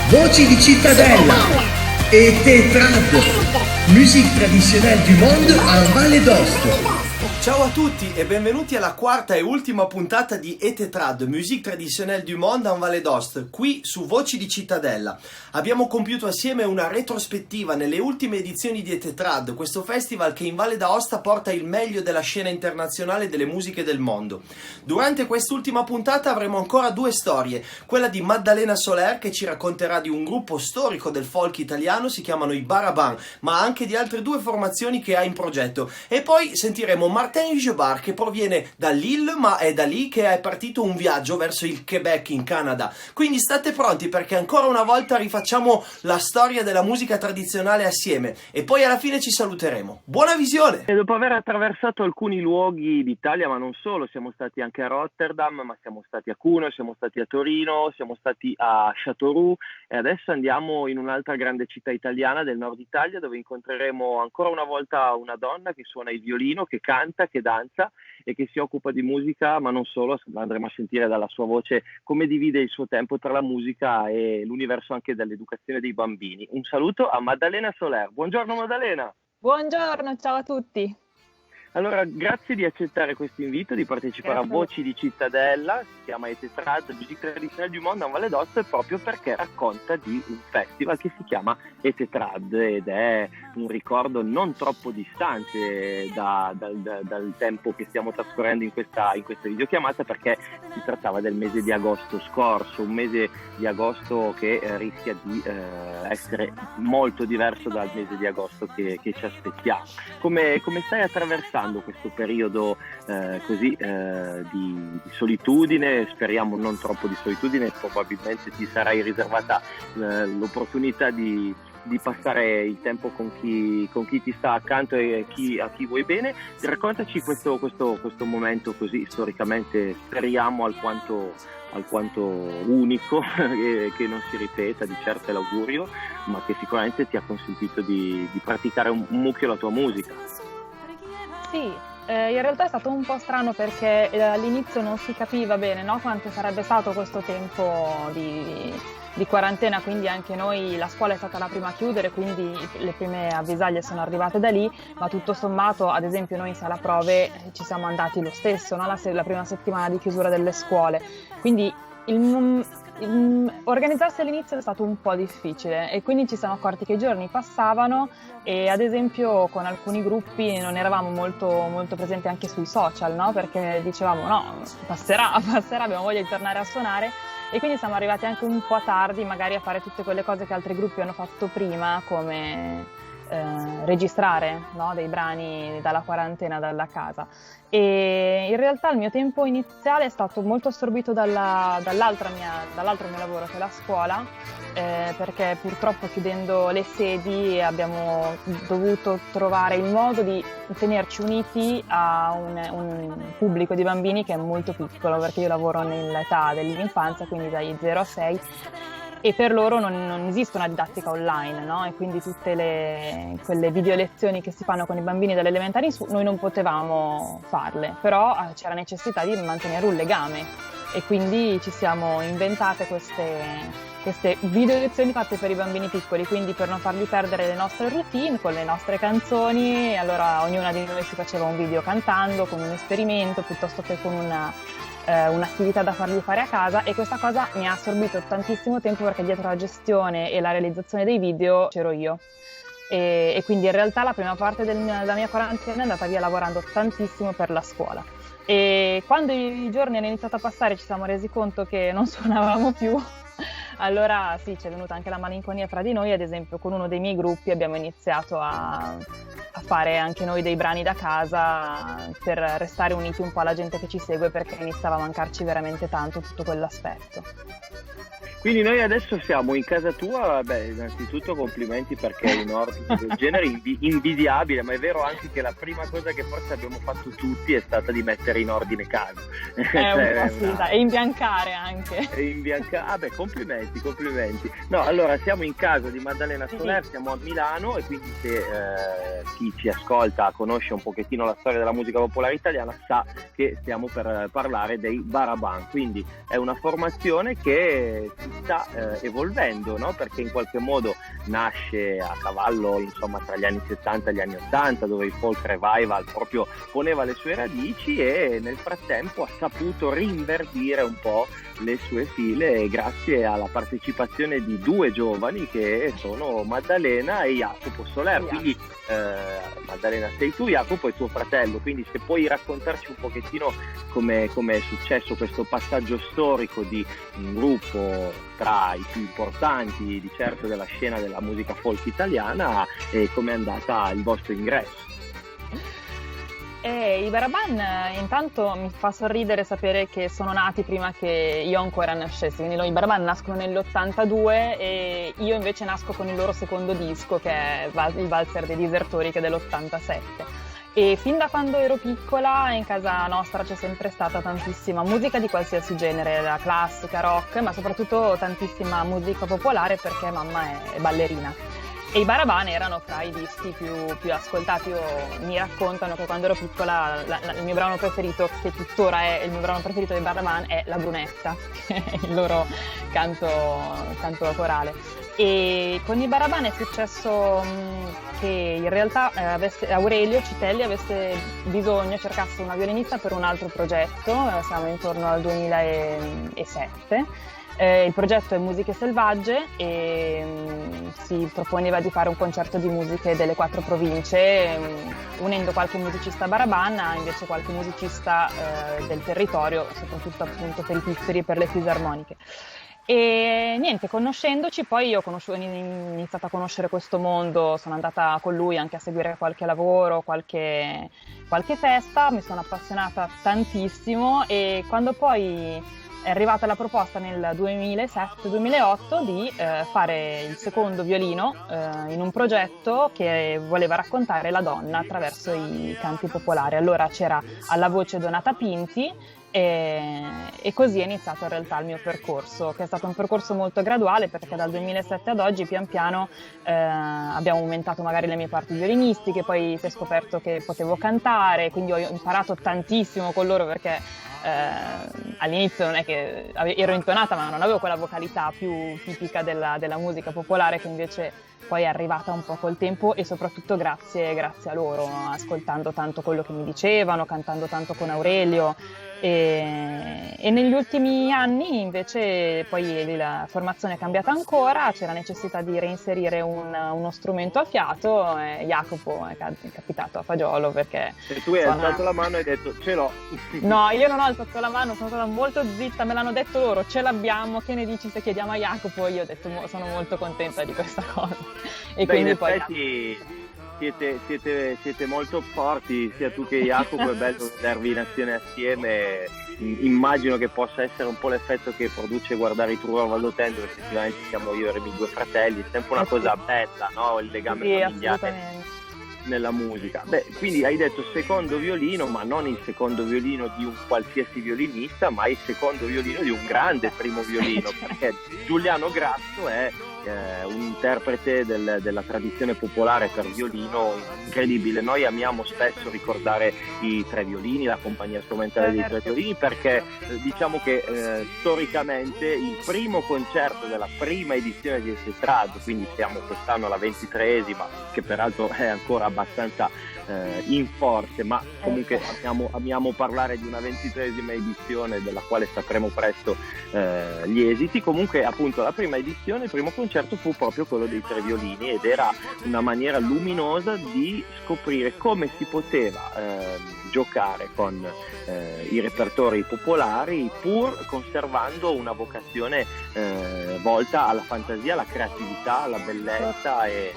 Voci di cittadella et Tetrad, musique traditionnelle du monde en Valle d'Aoste. Ciao a tutti e benvenuti alla quarta e ultima puntata di Etetrad, musique traditionnelle du monde en Valle d'Aoste, qui su Voci di Cittadella. Abbiamo compiuto assieme una retrospettiva nelle ultime edizioni di Etetrad, questo festival che in Valle d'Aosta porta il meglio della scena internazionale delle musiche del mondo. Durante quest'ultima puntata avremo ancora due storie, quella di Maddalena Soler che ci racconterà di un gruppo storico del folk italiano, si chiamano i Baraban, ma anche di altre due formazioni che ha in progetto, e poi sentiremo Martin Hugebar che proviene da Lille, ma è da lì che è partito un viaggio verso il Quebec in Canada. Quindi state pronti perché ancora una volta rifacciamo la storia della musica tradizionale assieme e poi alla fine ci saluteremo. Buona visione! E dopo aver attraversato alcuni luoghi d'Italia, ma non solo, siamo stati anche a Rotterdam, ma siamo stati a Cuneo, siamo stati a Torino, siamo stati a Châteauroux e adesso andiamo in un'altra grande città italiana del nord Italia dove incontreremo ancora una volta una donna che suona il violino, che canta, che danza e che si occupa di musica, ma non solo. Andremo a sentire dalla sua voce come divide il suo tempo tra la musica e l'universo anche dell'educazione dei bambini. Un saluto a Maddalena Soler. Buongiorno Maddalena. Buongiorno, ciao a tutti. Allora, grazie di accettare questo invito, di partecipare a Voci di Cittadella, si chiama Etetrad, musique traditionnelle du monde en Valle d'Aoste, proprio perché racconta di un festival che si chiama Etetrad ed è un ricordo non troppo distante dal tempo che stiamo trascorrendo in questa videochiamata, perché si trattava del mese di agosto scorso, un mese di agosto che rischia di essere molto diverso dal mese di agosto che ci aspettiamo. Come stai attraversando questo periodo di solitudine? Speriamo non troppo di solitudine, probabilmente ti sarai riservata l'opportunità di passare il tempo con chi ti sta accanto e a chi vuoi bene. Raccontaci questo momento così storicamente, speriamo alquanto unico, che non si ripeta, di certo è l'augurio, ma che sicuramente ti ha consentito di praticare un mucchio la tua musica. Sì, in realtà è stato un po' strano perché all'inizio non si capiva bene, no, quanto sarebbe stato questo tempo di quarantena, quindi anche noi, la scuola è stata la prima a chiudere, quindi le prime avvisaglie sono arrivate da lì, ma tutto sommato, ad esempio noi in sala prove ci siamo andati lo stesso, no? La prima settimana di chiusura delle scuole, quindi organizzarsi all'inizio è stato un po' difficile e quindi ci siamo accorti che i giorni passavano e ad esempio con alcuni gruppi non eravamo molto, molto presenti anche sui social, no? Perché dicevamo no, passerà, abbiamo voglia di tornare a suonare e quindi siamo arrivati anche un po' tardi magari a fare tutte quelle cose che altri gruppi hanno fatto prima, come registrare, no, dei brani dalla quarantena, dalla casa. E in realtà il mio tempo iniziale è stato molto assorbito dall'altro mio lavoro, che è la scuola, perché purtroppo chiudendo le sedi abbiamo dovuto trovare il modo di tenerci uniti a un pubblico di bambini che è molto piccolo, perché io lavoro nell'età dell'infanzia, quindi dai 0 a 6, e per loro non esiste una didattica online, no? E quindi tutte quelle video lezioni che si fanno con i bambini dalle elementari noi non potevamo farle, però c'era necessità di mantenere un legame e quindi ci siamo inventate queste video lezioni fatte per i bambini piccoli, quindi per non fargli perdere le nostre routine con le nostre canzoni, e allora ognuna di noi si faceva un video cantando, con un esperimento, piuttosto che con un'attività da fargli fare a casa, e questa cosa mi ha assorbito tantissimo tempo perché dietro la gestione e la realizzazione dei video c'ero io e quindi in realtà la prima parte della mia quarantena è andata via lavorando tantissimo per la scuola, e quando i giorni hanno iniziato a passare ci siamo resi conto che non suonavamo più. Allora sì, c'è venuta anche la malinconia fra di noi, ad esempio con uno dei miei gruppi abbiamo iniziato a fare anche noi dei brani da casa per restare uniti un po' alla gente che ci segue, perché iniziava a mancarci veramente tanto tutto quell'aspetto. Quindi noi adesso siamo in casa tua, innanzitutto complimenti perché hai un ordine del genere invidiabile, ma è vero anche che la prima cosa che forse abbiamo fatto tutti è stata di mettere in ordine casa. E imbiancare anche. Complimenti. No, allora siamo in casa di Maddalena Soler, siamo a Milano, e quindi se chi ci ascolta conosce un pochettino la storia della musica popolare italiana sa che stiamo per parlare dei Baraban. Quindi è una formazione che sta evolvendo, no? Perché in qualche modo nasce a cavallo, insomma, tra gli anni 70 e gli anni 80, dove il folk revival proprio poneva le sue radici, e nel frattempo ha saputo rinverdire un po' le sue file grazie alla partecipazione di due giovani che sono Maddalena e Jacopo Soler. Quindi Maddalena sei tu, Jacopo è tuo fratello, quindi se puoi raccontarci un pochettino come è successo questo passaggio storico di un gruppo tra i più importanti di certo della scena della musica folk italiana, e come è andata il vostro ingresso. I Baraban intanto mi fa sorridere sapere che sono nati prima che io ancora nascessi, quindi i Baraban nascono nell'82 e io invece nasco con il loro secondo disco, che è il Valzer dei Disertori, che è dell'87. E fin da quando ero piccola in casa nostra c'è sempre stata tantissima musica di qualsiasi genere, la classica, rock, ma soprattutto tantissima musica popolare, perché mamma è ballerina. E i Baraban erano fra i dischi più ascoltati. Mi raccontano che quando ero piccola il mio brano preferito, che tuttora è il mio brano preferito dei Baraban, è La Brunetta, che è il loro canto corale. E con i Baraban è successo che in realtà Aurelio Citelli avesse bisogno, cercasse una violinista per un altro progetto, siamo intorno al 2007. Il progetto è Musiche Selvagge e si proponeva di fare un concerto di musiche delle 4 province, unendo qualche musicista Baraban a invece qualche musicista del territorio, soprattutto appunto per i pifferi e per le fisarmoniche. E niente, conoscendoci poi io ho iniziato a conoscere questo mondo, sono andata con lui anche a seguire qualche lavoro, qualche festa, mi sono appassionata tantissimo, e quando poi è arrivata la proposta nel 2007-2008 di fare il secondo violino in un progetto che voleva raccontare la donna attraverso i canti popolari. Allora c'era alla voce Donata Pinti, e così è iniziato in realtà il mio percorso, che è stato un percorso molto graduale, perché dal 2007 ad oggi pian piano abbiamo aumentato magari le mie parti violinistiche, poi si è scoperto che potevo cantare, quindi ho imparato tantissimo con loro, perché all'inizio non è che ero intonata, ma non avevo quella vocalità più tipica della musica popolare, che invece poi è arrivata un po' col tempo, e soprattutto grazie a loro, ascoltando tanto quello che mi dicevano, cantando tanto con Aurelio. E negli ultimi anni invece poi la formazione è cambiata ancora, c'era necessità di reinserire uno strumento a fiato, e Jacopo è capitato a fagiolo, perché e tu hai alzato la mano e hai detto ce l'ho. No, io non ho alzato la mano, sono stata molto zitta, me l'hanno detto loro, ce l'abbiamo, che ne dici se chiediamo a Jacopo? Io ho detto sono molto contenta di questa cosa. E quindi in poi effetti siete molto forti, sia tu che Jacopo. È bello vedervi in azione assieme. Immagino che possa essere un po' l'effetto che produce guardare i True Valdo Tendo, perché effettivamente siamo io e i miei 2 fratelli, è sempre una cosa bella, no? Il legame familiare nella musica. Quindi hai detto secondo violino, ma non il secondo violino di un qualsiasi violinista, ma il secondo violino di un grande primo violino, perché Giuliano Grasso è un interprete della tradizione popolare per violino incredibile. Noi amiamo spesso ricordare i 3 violini, la compagnia strumentale dei 3 violini, perché diciamo che storicamente il primo concerto della prima edizione di Etetrad, quindi siamo quest'anno alla 23esima, che peraltro è ancora abbastanza in forze, ma comunque amiamo parlare di una 23esima edizione, della quale sapremo presto gli esiti. Comunque appunto la prima edizione, il primo concerto fu proprio quello dei 3 violini, ed era una maniera luminosa di scoprire come si poteva giocare con i repertori popolari, pur conservando una vocazione volta alla fantasia, alla creatività, alla bellezza e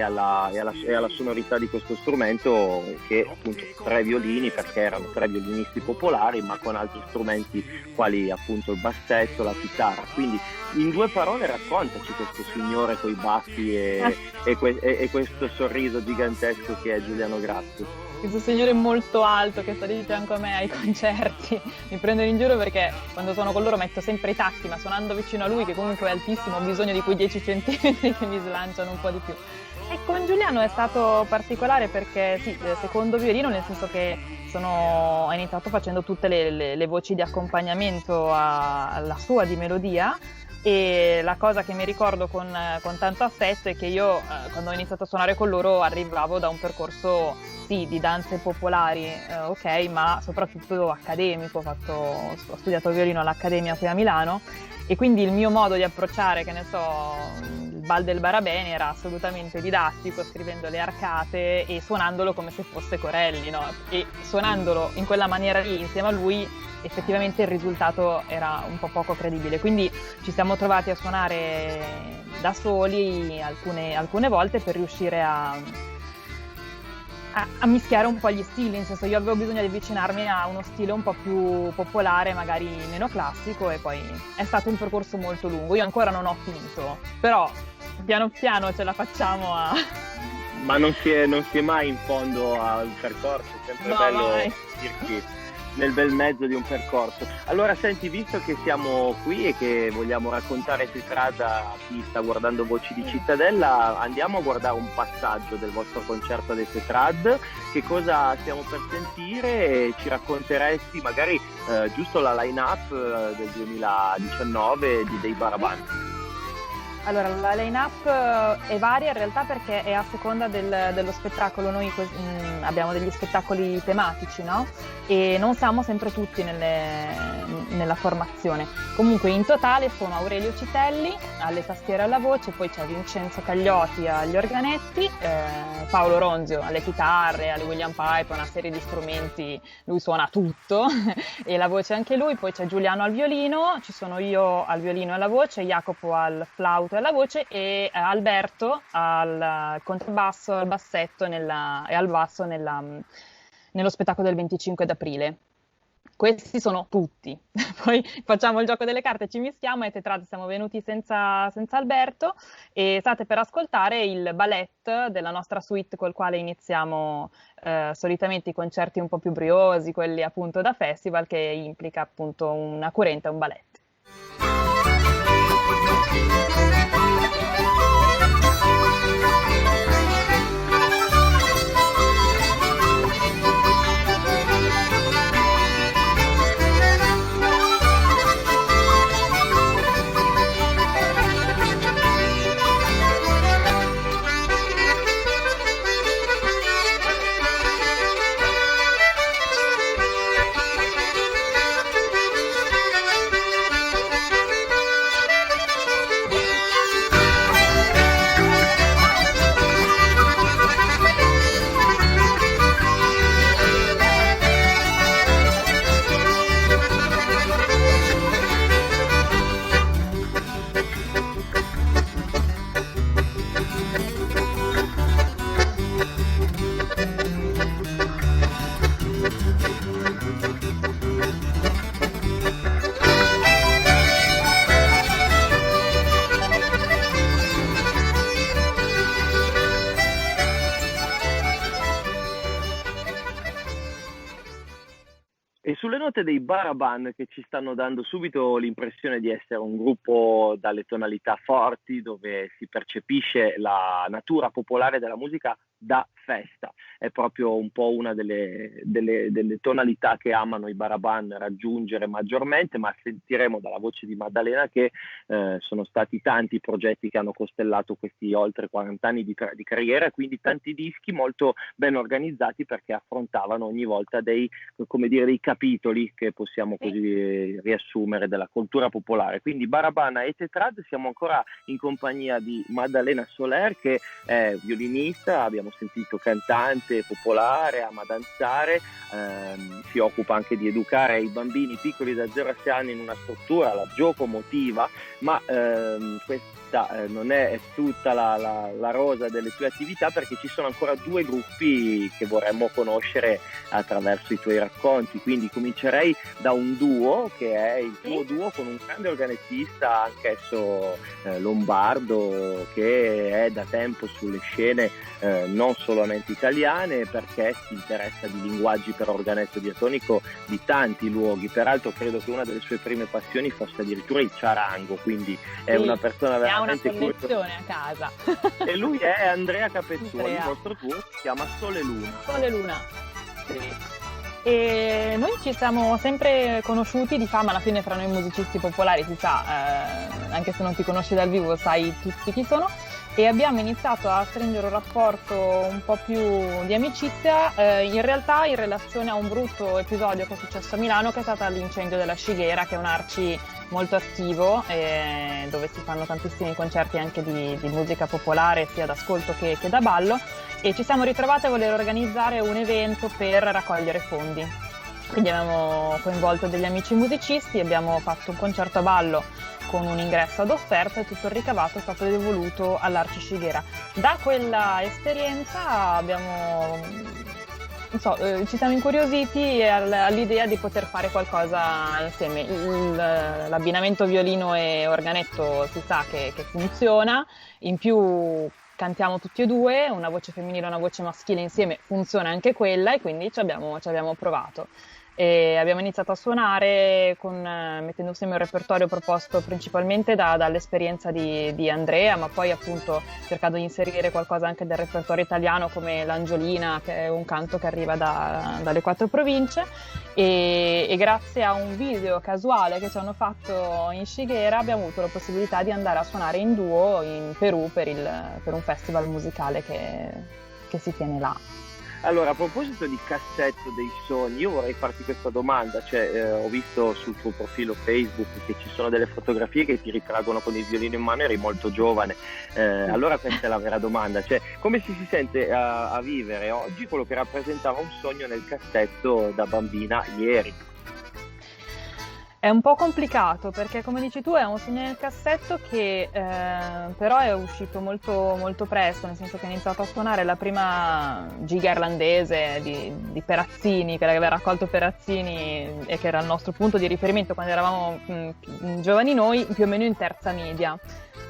alla sonorità di questo strumento, che appunto 3 violini, perché erano 3 violinisti popolari, ma con altri strumenti quali appunto il bassetto, la chitarra. Quindi in 2 parole raccontaci questo signore coi baffi e questo sorriso gigantesco che è Giuliano Grasso. Questo signore molto alto che sta di fianco a me ai concerti, mi prendono in giro perché quando sono con loro metto sempre i tacchi, ma suonando vicino a lui, che comunque è altissimo, ho bisogno di quei 10 centimetri che mi slanciano un po' di più. E con Giuliano è stato particolare perché sì, secondo violino, nel senso che ho iniziato facendo tutte le voci di accompagnamento alla sua di melodia, E la cosa che mi ricordo con tanto affetto è che io quando ho iniziato a suonare con loro arrivavo da un percorso sì di danze popolari, ok, ma soprattutto accademico, ho studiato violino all'Accademia qui a Milano, e quindi il mio modo di approcciare, che ne so, il bal del Barabene era assolutamente didattico, scrivendo le arcate e suonandolo come se fosse Corelli, no? E suonandolo in quella maniera lì insieme a lui effettivamente il risultato era un po' poco credibile, quindi ci siamo trovati a suonare da soli alcune volte per riuscire a mischiare un po' gli stili, nel senso io avevo bisogno di avvicinarmi a uno stile un po' più popolare, magari meno classico, e poi è stato un percorso molto lungo. Io ancora non ho finito, però piano piano ce la facciamo a... Ma non si è mai in fondo al percorso, è sempre bello dirci nel bel mezzo di un percorso. Allora senti, visto che siamo qui e che vogliamo raccontare Tetrad a chi sta guardando Voci di Cittadella, andiamo a guardare un passaggio del vostro concerto dei Tetrad. Che cosa stiamo per sentire? Ci racconteresti magari giusto la line-up del 2019 dei Baraban? Allora, la line-up è varia in realtà perché è a seconda dello spettacolo. Noi abbiamo degli spettacoli tematici, no? E non siamo sempre tutti nella formazione. Comunque in totale sono Aurelio Citelli alle tastiere e alla voce, poi c'è Vincenzo Cagliotti agli organetti, Paolo Ronzio alle chitarre, alle William Pipe, una serie di strumenti, lui suona tutto e la voce anche lui, poi c'è Giuliano al violino, ci sono io al violino e alla voce, Jacopo al flauto e alla voce e Alberto al contrabbasso, al bassetto e al basso nello spettacolo del 25 d'aprile. Questi sono tutti. Poi facciamo il gioco delle carte, ci mischiamo e Tetrad siamo venuti senza Alberto e state per ascoltare il ballet della nostra suite col quale iniziamo solitamente i concerti un po' più briosi, quelli appunto da festival, che implica appunto una curenta e un ballet. E sulle note dei Baraban, che ci stanno dando subito l'impressione di essere un gruppo dalle tonalità forti, dove si percepisce la natura popolare della musica da festa, è proprio un po' una delle tonalità che amano i Baraban raggiungere maggiormente, ma sentiremo dalla voce di Maddalena che sono stati tanti i progetti che hanno costellato questi oltre 40 anni di carriera, quindi tanti dischi molto ben organizzati, perché affrontavano ogni volta dei capitoli che possiamo così riassumere della cultura popolare. Quindi Barabana e Tetrad, siamo ancora in compagnia di Maddalena Soler, che è violinista, abbiamo sentito cantante popolare, ama danzare, si occupa anche di educare i bambini piccoli da 0 a 6 anni in una struttura, la giocomotiva, ma questa non è tutta la rosa delle tue attività, perché ci sono ancora 2 gruppi che vorremmo conoscere attraverso i tuoi racconti. Quindi comincerei da un duo, che è il tuo duo con un grande organettista, anch'esso lombardo, che è da tempo sulle scene non solamente italiane, perché si interessa di linguaggi per organetto diatonico di tanti luoghi. Peraltro credo che una delle sue prime passioni fosse addirittura il charango, quindi è una persona veramente ha una collezione a casa. E lui è Andrea Capezzoni. Il vostro tour si chiama Sole Luna. Sole Luna. Sì. E noi ci siamo sempre conosciuti di fama, alla fine fra noi musicisti popolari si sa, anche se non ti conosci dal vivo sai tutti chi sono, e abbiamo iniziato a stringere un rapporto un po' più di amicizia, in realtà in relazione a un brutto episodio che è successo a Milano, che è stato l'incendio della Scighera, che è un Arci molto attivo, dove si fanno tantissimi concerti anche di musica popolare, sia d'ascolto che da ballo, e ci siamo ritrovate a voler organizzare un evento per raccogliere fondi. Quindi abbiamo coinvolto degli amici musicisti, abbiamo fatto un concerto a ballo con un ingresso ad offerta e tutto il ricavato è stato devoluto all'Arci Scighera. Da quella esperienza abbiamo, ci siamo incuriositi all'idea di poter fare qualcosa insieme. L'abbinamento violino e organetto si sa che funziona, in più cantiamo tutti e due, una voce femminile e una voce maschile insieme, funziona anche quella, e quindi ci abbiamo provato. E abbiamo iniziato a suonare mettendo insieme un repertorio proposto principalmente dall'esperienza di Andrea, ma poi appunto cercando di inserire qualcosa anche del repertorio italiano, come l'Angiolina, che è un canto che arriva dalle 4 province, e grazie a un video casuale che ci hanno fatto in Scighera abbiamo avuto la possibilità di andare a suonare in duo in Perù per un festival musicale che si tiene là. Allora, a proposito di cassetto dei sogni, io vorrei farti questa domanda, ho visto sul tuo profilo Facebook che ci sono delle fotografie che ti ritraggono con il violino in mano, eri molto giovane, allora questa è la vera domanda, come si sente a vivere oggi quello che rappresentava un sogno nel cassetto da bambina ieri? È un po' complicato perché, come dici tu, è un sogno nel cassetto che però è uscito molto, molto presto, nel senso che ho iniziato a suonare la prima giga irlandese di Perazzini, che aveva raccolto Perazzini e che era il nostro punto di riferimento quando eravamo giovani noi, più o meno in terza media.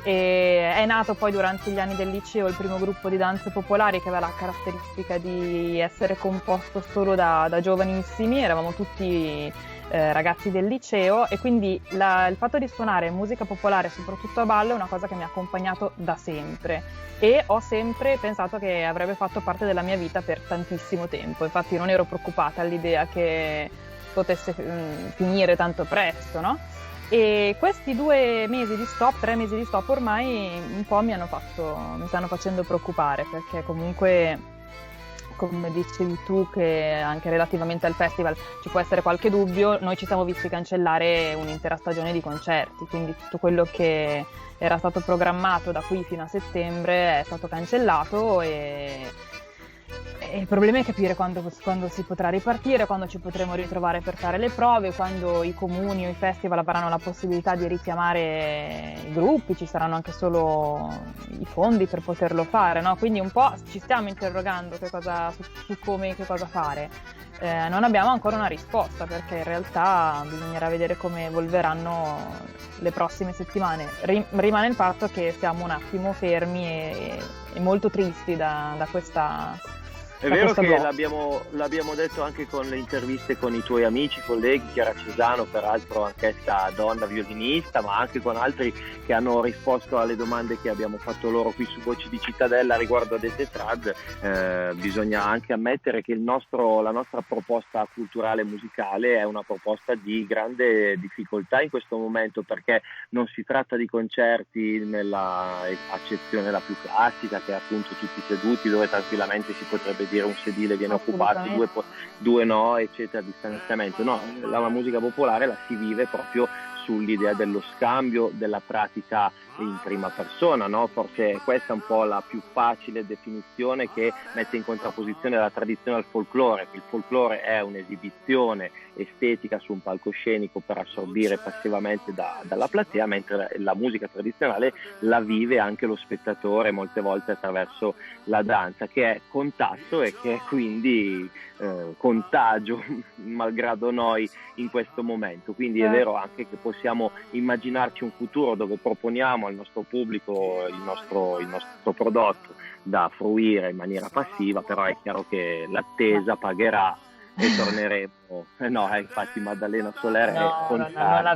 E è nato poi durante gli anni del liceo il primo gruppo di danze popolari, che aveva la caratteristica di essere composto solo da giovanissimi, eravamo tutti ragazzi del liceo, e quindi il fatto di suonare musica popolare soprattutto a ballo è una cosa che mi ha accompagnato da sempre, e ho sempre pensato che avrebbe fatto parte della mia vita per tantissimo tempo. Infatti non ero preoccupata all'idea che potesse finire tanto presto, no? E questi 3 mesi di stop ormai un po' mi stanno facendo preoccupare, perché comunque, come dicevi tu, che anche relativamente al festival ci può essere qualche dubbio, noi ci siamo visti cancellare un'intera stagione di concerti, quindi tutto quello che era stato programmato da qui fino a settembre è stato cancellato, e il problema è capire quando si potrà ripartire, quando ci potremo ritrovare per fare le prove, quando i comuni o i festival avranno la possibilità di richiamare i gruppi, ci saranno anche solo i fondi per poterlo fare, no? Quindi un po' ci stiamo interrogando su come, che cosa fare. Non abbiamo ancora una risposta, perché in realtà bisognerà vedere come evolveranno le prossime settimane. Rimane il fatto che siamo un attimo fermi e molto tristi da questa... È vero che l'abbiamo detto anche con le interviste con i tuoi amici, colleghi, Chiara Cesano, peraltro anch'essa donna violinista, ma anche con altri che hanno risposto alle domande che abbiamo fatto loro qui su Voci di Cittadella riguardo ad Etetrad. Bisogna anche ammettere che la nostra proposta culturale musicale è una proposta di grande difficoltà in questo momento, perché non si tratta di concerti nella accezione la più classica, che è appunto tutti seduti, dove tranquillamente si potrebbe dire un sedile viene occupato, due no, eccetera, distanziamento. No, la musica popolare la si vive proprio sull'idea dello scambio, della pratica in prima persona, no? Forse questa è un po' la più facile definizione, che mette in contrapposizione la tradizione al folklore. Il folklore è un'esibizione estetica su un palcoscenico per assorbire passivamente dalla platea, mentre la musica tradizionale la vive anche lo spettatore, molte volte attraverso la danza, che è contatto e che è quindi contagio, malgrado noi, in questo momento. Quindi è vero anche che possiamo immaginarci un futuro dove proponiamo al nostro pubblico il nostro prodotto da fruire in maniera passiva, però è chiaro che l'attesa pagherà e torneremo. No, infatti Maddalena Soler è No, no, contraria.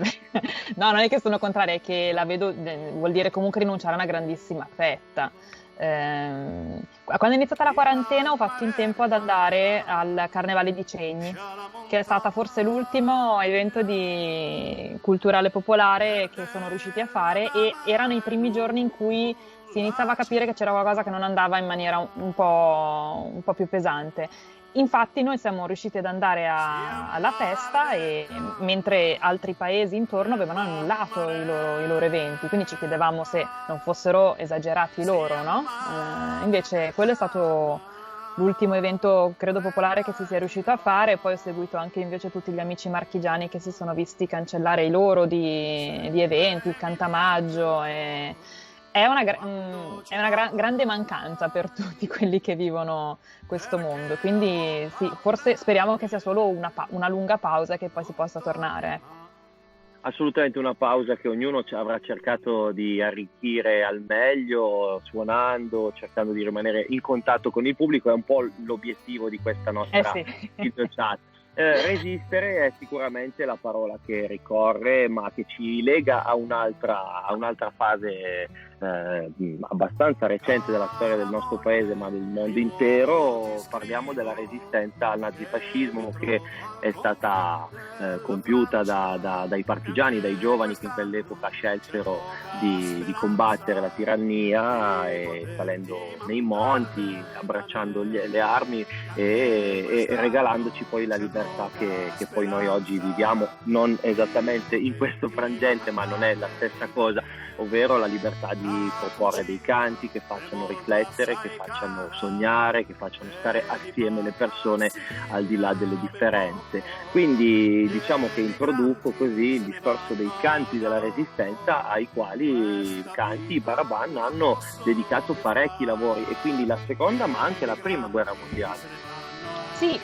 no, non è che sono contraria, è che la vedo, vuol dire comunque rinunciare a una grandissima fetta. Quando è iniziata la quarantena ho fatto in tempo ad andare al Carnevale di Cegni, che è stata forse l'ultimo evento culturale popolare che sono riusciti a fare, e erano i primi giorni in cui si iniziava a capire che c'era qualcosa che non andava in maniera un po' più pesante. Infatti noi siamo riusciti ad andare alla festa, e mentre altri paesi intorno avevano annullato i loro eventi, quindi ci chiedevamo se non fossero esagerati loro, no? Invece quello è stato l'ultimo evento, credo, popolare che si sia riuscito a fare. Poi ho seguito anche invece tutti gli amici marchigiani che si sono visti cancellare i loro di eventi, il Cantamaggio, e è una grande mancanza per tutti quelli che vivono questo mondo. Quindi sì, forse speriamo che sia solo una lunga pausa e che poi si possa tornare. Assolutamente una pausa che ognuno avrà cercato di arricchire al meglio, suonando, cercando di rimanere in contatto con il pubblico. È un po' l'obiettivo di questa nostra Sì. video chat. Resistere è sicuramente la parola che ricorre, ma che ci lega a un'altra fase abbastanza recente della storia del nostro paese, ma del mondo intero. Parliamo della resistenza al nazifascismo, che è stata compiuta dai partigiani, dai giovani che in quell'epoca scelsero di combattere la tirannia, e salendo nei monti, abbracciando le armi e regalandoci poi la libertà che poi noi oggi viviamo, non esattamente in questo frangente, ma non è la stessa cosa, ovvero la libertà di proporre dei canti che facciano riflettere, che facciano sognare, che facciano stare assieme le persone al di là delle differenze. Quindi diciamo che introduco così il discorso dei canti della resistenza, ai quali i Baraban hanno dedicato parecchi lavori, e quindi la seconda ma anche la prima guerra mondiale. Sì,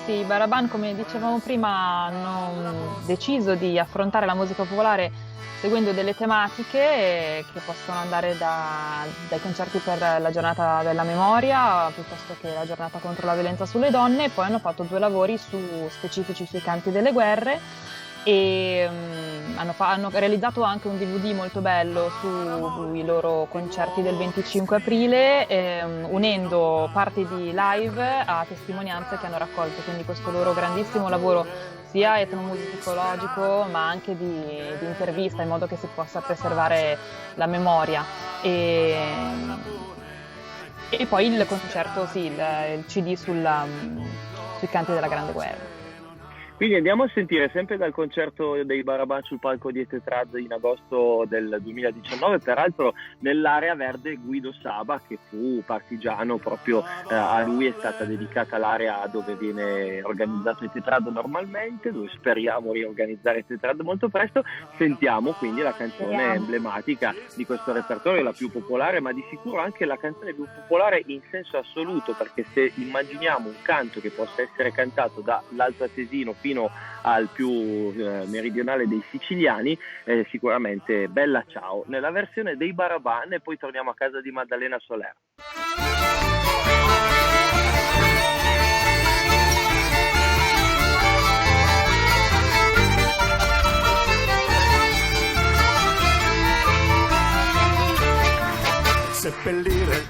i Baraban, come dicevamo prima, hanno deciso di affrontare la musica popolare seguendo delle tematiche che possono andare dai concerti per la giornata della memoria, piuttosto che la giornata contro la violenza sulle donne. Poi hanno fatto 2 lavori specifici sui canti delle guerre, e hanno realizzato anche un DVD molto bello sui loro concerti del 25 aprile, unendo parti di live a testimonianze che hanno raccolto. Quindi questo loro grandissimo lavoro sia etnomusicologico ma anche di intervista, in modo che si possa preservare la memoria. E poi il concerto, sì, il CD sui canti della Grande Guerra. Quindi andiamo a sentire sempre dal concerto dei Baraban sul palco di Etetrad in agosto del 2019, peraltro nell'area verde Guido Saba, che fu partigiano. Proprio a lui è stata dedicata l'area dove viene organizzato Etetrad normalmente, dove speriamo riorganizzare Etetrad molto presto. Sentiamo quindi la canzone emblematica di questo repertorio, la più popolare, ma di sicuro anche la canzone più popolare in senso assoluto, perché se immaginiamo un canto che possa essere cantato dall'Alto Atesino fino al più meridionale dei siciliani, sicuramente Bella Ciao nella versione dei Baraban, e poi torniamo a casa di Maddalena Soler. Seppellire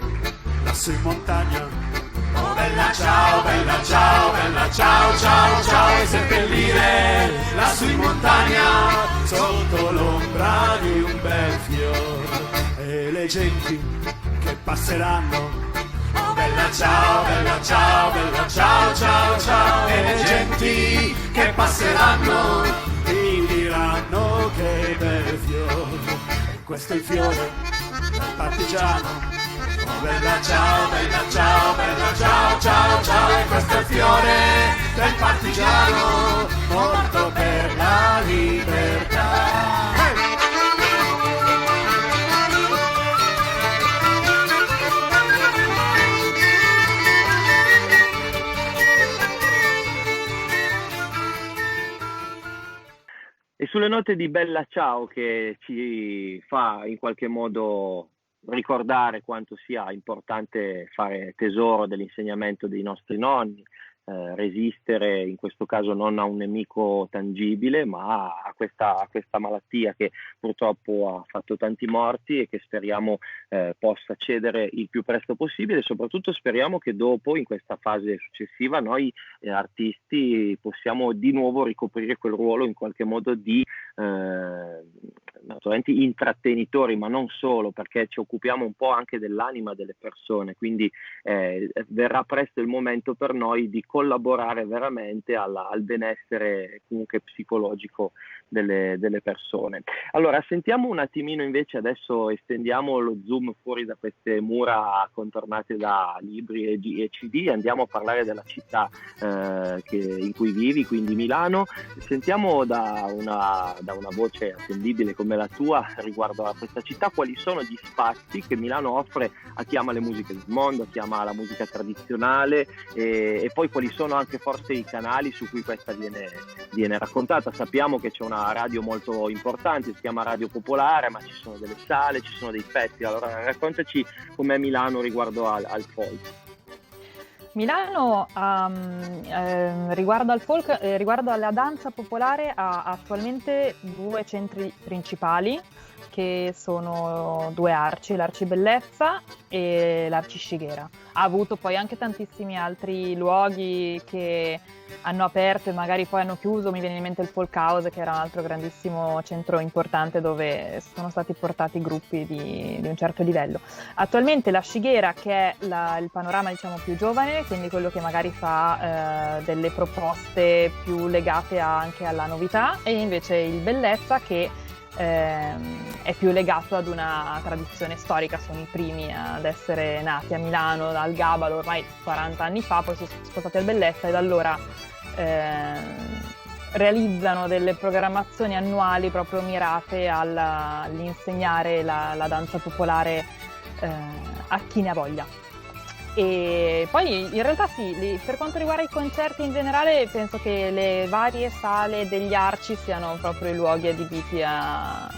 lassù in montagna. Oh bella ciao, bella ciao, bella ciao, ciao, ciao, e seppellire lassù in montagna, sotto l'ombra di un bel fiore, e le genti che passeranno. Oh bella ciao, bella ciao, bella ciao, ciao, ciao, e le genti che passeranno ti diranno che bel fiore, e questo è il fiore del partigiano. Oh bella ciao, bella ciao, bella ciao, ciao, ciao, e questo è il fiore del partigiano, morto per la libertà. E sulle note di Bella Ciao, che ci fa in qualche modo ricordare quanto sia importante fare tesoro dell'insegnamento dei nostri nonni, resistere, in questo caso non a un nemico tangibile, ma a questa malattia che purtroppo ha fatto tanti morti e che speriamo possa cedere il più presto possibile, e soprattutto speriamo che dopo, in questa fase successiva, noi artisti possiamo di nuovo ricoprire quel ruolo in qualche modo di naturalmente intrattenitori, ma non solo, perché ci occupiamo un po' anche dell'anima delle persone, quindi verrà presto il momento per noi di collaborare veramente al benessere comunque psicologico delle persone. Allora, sentiamo un attimino invece, adesso estendiamo lo zoom fuori da queste mura contornate da libri e CD, andiamo a parlare della città in cui vivi, quindi Milano. Sentiamo da una voce attendibile come la tua riguardo a questa città quali sono gli spazi che Milano offre a chi ama le musiche del mondo, a chi ama la musica tradizionale, e poi quali sono anche forse i canali su cui questa viene raccontata. Sappiamo che c'è una radio molto importante, si chiama Radio Popolare, ma ci sono delle sale, ci sono dei festival. Allora raccontaci com'è Milano riguardo al folk. Milano, riguardo al folk, riguardo alla danza popolare, ha attualmente 2 centri principali, che sono 2 arci, l'Arci Bellezza e l'Arci Scighera. Ha avuto poi anche tantissimi altri luoghi che hanno aperto e magari poi hanno chiuso. Mi viene in mente il Folk House, che era un altro grandissimo centro importante dove sono stati portati gruppi di un certo livello. Attualmente la Scighera, che è il panorama diciamo più giovane, quindi quello che magari fa delle proposte più legate anche alla novità, e invece il Bellezza che è più legato ad una tradizione storica, sono i primi ad essere nati a Milano dal Gabalo ormai 40 anni fa, poi sono spostati al Bellezza e da allora realizzano delle programmazioni annuali proprio mirate all'insegnare la danza popolare a chi ne ha voglia. E poi in realtà sì, per quanto riguarda i concerti in generale, penso che le varie sale degli arci siano proprio i luoghi adibiti a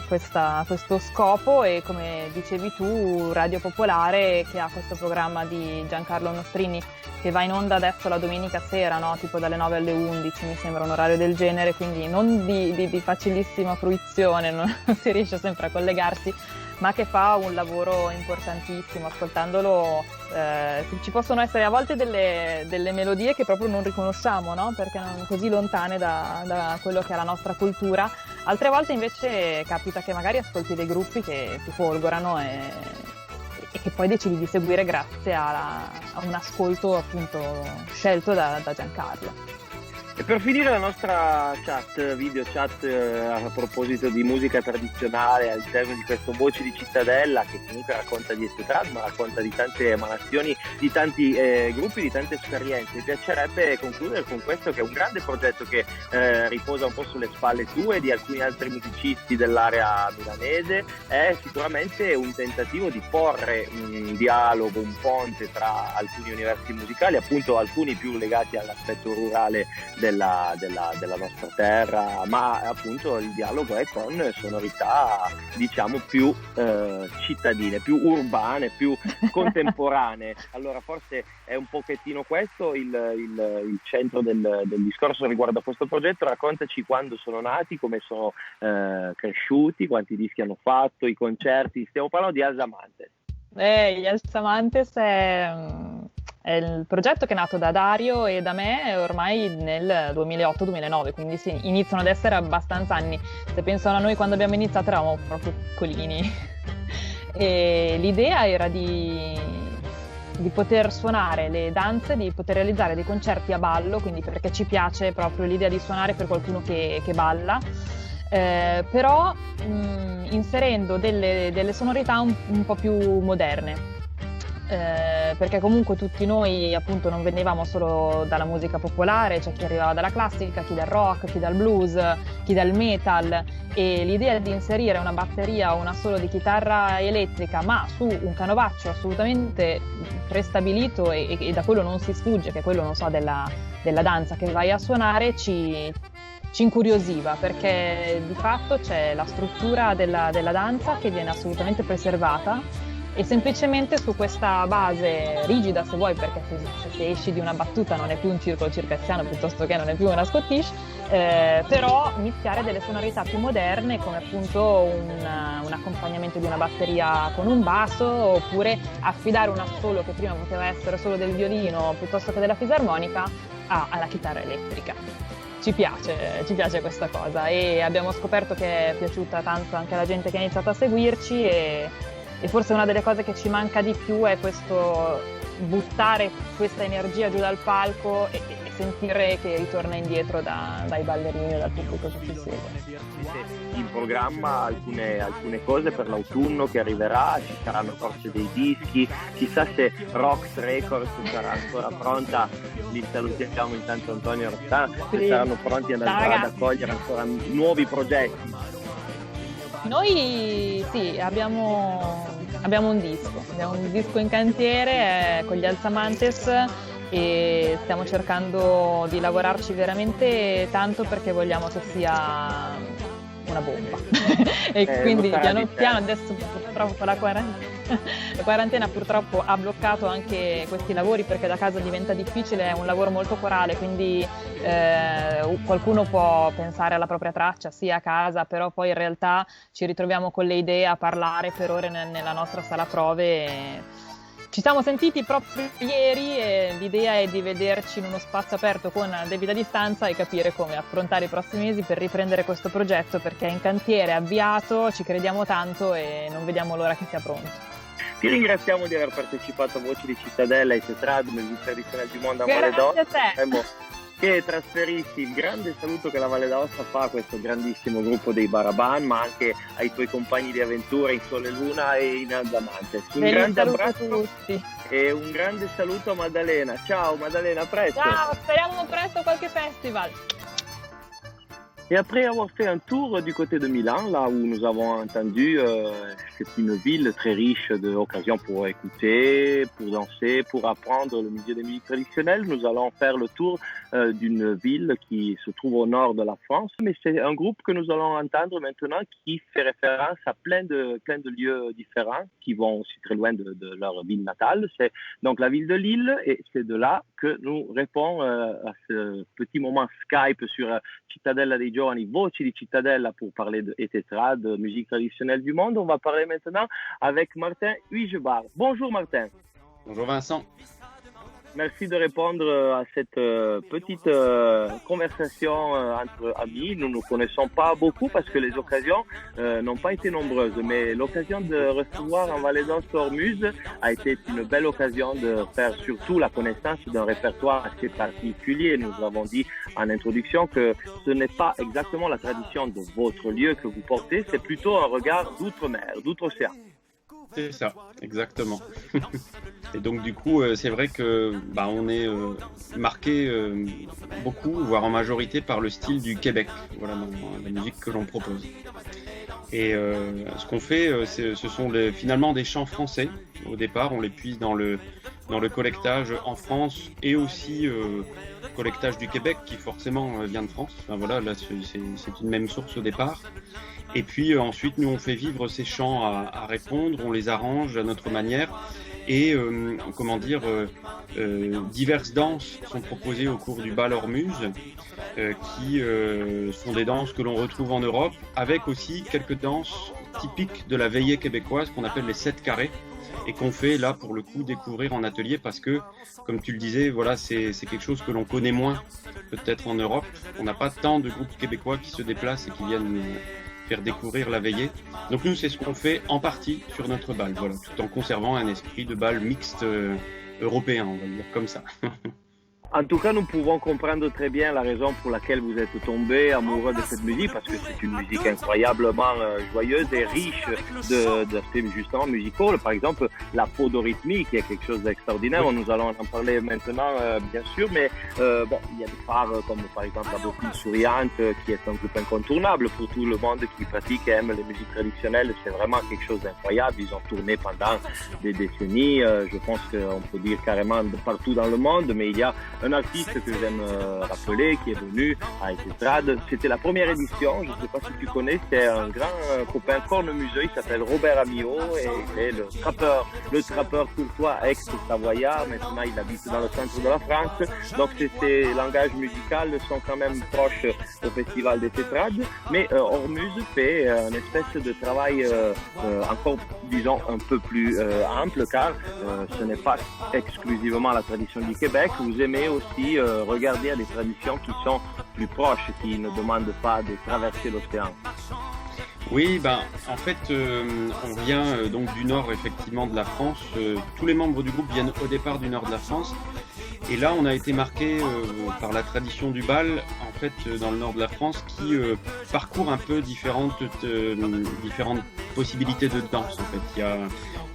questo scopo, e come dicevi tu, Radio Popolare, che ha questo programma di Giancarlo Nostrini che va in onda adesso la domenica sera, no? Tipo dalle 9 alle 11, mi sembra un orario del genere, quindi non di facilissima fruizione, non si riesce sempre a collegarsi, ma che fa un lavoro importantissimo. Ascoltandolo ci possono essere a volte delle melodie che proprio non riconosciamo, no? Perché sono così lontane da quello che è la nostra cultura. Altre volte invece capita che magari ascolti dei gruppi che ti folgorano e che poi decidi di seguire grazie a un ascolto appunto scelto da Giancarlo. E per finire la nostra video chat a proposito di musica tradizionale all'interno di questo Voci di Cittadella, che comunque racconta di Etetrad, ma racconta di tante emanazioni, di tanti gruppi, di tante esperienze. Mi piacerebbe concludere con questo, che è un grande progetto che riposa un po' sulle spalle tue e di alcuni altri musicisti dell'area milanese. È sicuramente un tentativo di porre un dialogo, un ponte tra alcuni universi musicali, appunto alcuni più legati all'aspetto rurale della nostra terra, ma appunto il dialogo è con sonorità diciamo più cittadine, più urbane, più contemporanee. Allora forse è un pochettino questo il centro del discorso riguardo a questo progetto. Raccontaci quando sono nati, come sono cresciuti, quanti dischi hanno fatto, i concerti. Stiamo parlando di Alzamantes. Gli Alzamantes è il progetto che è nato da Dario e da me ormai nel 2008-2009, quindi sì, iniziano ad essere abbastanza anni. Se pensano a noi quando abbiamo iniziato eravamo proprio piccolini e l'idea era di poter suonare le danze, di poter realizzare dei concerti a ballo, quindi perché ci piace proprio l'idea di suonare per qualcuno che balla, però inserendo delle sonorità un po' più moderne. Perché comunque tutti noi appunto non venivamo solo dalla musica popolare, c'è chi arrivava dalla classica, chi dal rock, chi dal blues, chi dal metal, e l'idea di inserire una batteria o una solo di chitarra elettrica ma su un canovaccio assolutamente prestabilito e da quello non si sfugge, che è quello, non so, della danza che vai a suonare, ci incuriosiva, perché di fatto c'è la struttura della danza che viene assolutamente preservata, e semplicemente su questa base rigida, se vuoi, perché se esci di una battuta non è più un circolo circassiano piuttosto che non è più una Scottish, però mischiare delle sonorità più moderne, come appunto un accompagnamento di una batteria con un basso, oppure affidare un assolo che prima poteva essere solo del violino piuttosto che della fisarmonica alla chitarra elettrica. Ci piace questa cosa e abbiamo scoperto che è piaciuta tanto anche alla gente che ha iniziato a seguirci e forse una delle cose che ci manca di più è questo buttare questa energia giù dal palco e sentire che ritorna indietro dai ballerini e dal pubblico che ci segue. In programma alcune cose per l'autunno che arriverà, ci saranno forse dei dischi, chissà se Rox Records sarà ancora pronta, li salutiamo intanto Antonio Rostan, se saranno pronti ad andare ad accogliere ancora nuovi progetti. Noi sì, abbiamo un disco in cantiere con gli Alzamantes e stiamo cercando di lavorarci veramente tanto perché vogliamo che sia una bomba e quindi piano piano adesso purtroppo la quarantena purtroppo ha bloccato anche questi lavori perché da casa diventa difficile, è un lavoro molto corale, quindi qualcuno può pensare alla propria traccia sì a casa, però poi in realtà ci ritroviamo con le idee a parlare per ore nella nostra sala prove. Ci siamo sentiti proprio ieri e l'idea è di vederci in uno spazio aperto con debita distanza e capire come affrontare i prossimi mesi per riprendere questo progetto perché è in cantiere, è avviato, ci crediamo tanto e non vediamo l'ora che sia pronto. Ti ringraziamo di aver partecipato a Voci di Cittadella e Tetrad, Musique Traditionnelle du Monde a Valle Grazie d'Aosta. a te. Che trasferissi il grande saluto che la Valle d'Aosta fa a questo grandissimo gruppo dei Baraban, ma anche ai tuoi compagni di avventura in Sole Luna e in Alzamantes. Un grande abbraccio a tutti e un grande saluto a Maddalena. Ciao Maddalena, a presto. Ciao, speriamo presto qualche festival. Et après avoir fait un tour du côté de Milan, là où nous avons entendu, c'est une ville très riche d'occasions pour écouter, pour danser, pour apprendre le milieu des musiques traditionnelles. Nous allons faire le tour d'une ville qui se trouve au nord de la France. Mais c'est un groupe que nous allons entendre maintenant qui fait référence à plein de lieux différents qui vont aussi très loin de leur ville natale. C'est donc la ville de Lille et c'est de là que nous répondons à ce petit moment Skype sur Cittadella dei Giovani, Voci di Cittadella pour parler de Tetrad, de musique traditionnelle du monde. On va parler maintenant avec Martin Huigebar. Bonjour Martin. Bonjour Vincent. Merci de répondre à cette petite conversation entre amis. Nous ne nous connaissons pas beaucoup parce que les occasions n'ont pas été nombreuses. Mais l'occasion de recevoir en Valle d'Aosta Ormuz a été une belle occasion de faire surtout la connaissance d'un répertoire assez particulier. Nous avons dit en introduction que ce n'est pas exactement la tradition de votre lieu que vous portez, c'est plutôt un regard d'outre-mer, d'outre-océan. C'est ça, exactement. Et donc du coup, c'est vrai que on est marqué beaucoup, voire en majorité, par le style du Québec. Voilà, dans la musique que l'on propose. Et ce qu'on fait, ce sont finalement des chants français. Au départ, on les puise dans le collectage en France et aussi collectage du Québec qui forcément vient de France. Enfin, voilà, là c'est une même source au départ. Et puis ensuite, nous on fait vivre ces chants à répondre, on les arrange à notre manière. Et diverses danses sont proposées au cours du bal Ormuz, qui sont des danses que l'on retrouve en Europe, avec aussi quelques danses typiques de la veillée québécoise qu'on appelle les 7 carrés, et qu'on fait là pour le coup découvrir en atelier parce que, comme tu le disais, voilà, c'est quelque chose que l'on connaît moins peut-être en Europe. On n'a pas tant de groupes québécois qui se déplacent et qui viennent faire découvrir la veillée. Donc nous, c'est ce qu'on fait en partie sur notre bal, voilà, tout en conservant un esprit de bal mixte européen, on va dire comme ça. En tout cas, nous pouvons comprendre très bien la raison pour laquelle vous êtes tombé amoureux de cette musique, parce que c'est une musique incroyablement joyeuse et riche d'aspects justement musicaux. Par exemple, la podorythmie, qui est quelque chose d'extraordinaire. Nous allons en parler maintenant, bien sûr, mais il y a des phares comme par exemple la Bocule Souriante, qui est un groupe incontournable pour tout le monde qui pratique et aime les musiques traditionnelles. C'est vraiment quelque chose d'incroyable. Ils ont tourné pendant des décennies. Je pense qu'on peut dire carrément de partout dans le monde, mais il y a un artiste que j'aime rappeler qui est venu à Etetrad. C'était la première édition, je ne sais pas si tu connais, c'est un grand copain cornemuseux, il s'appelle Robert Amio et il est le trappeur courtois ex-savoyard. Maintenant il habite dans le centre de la France, donc ses langages musicaux sont quand même proches au festival d'Etetrad, mais Ormuz fait une espèce de travail encore, disons, un peu plus ample, car ce n'est pas exclusivement la tradition du Québec. Vous aimez aussi regarder à des traditions qui sont plus proches, qui ne demandent pas de traverser l'océan. Oui, en fait, on vient donc du nord, effectivement, de la France. Tous les membres du groupe viennent au départ du nord de la France. Et là, on a été marqué par la tradition du bal, en fait, dans le nord de la France, qui parcourt un peu différentes possibilités de danse. En fait, il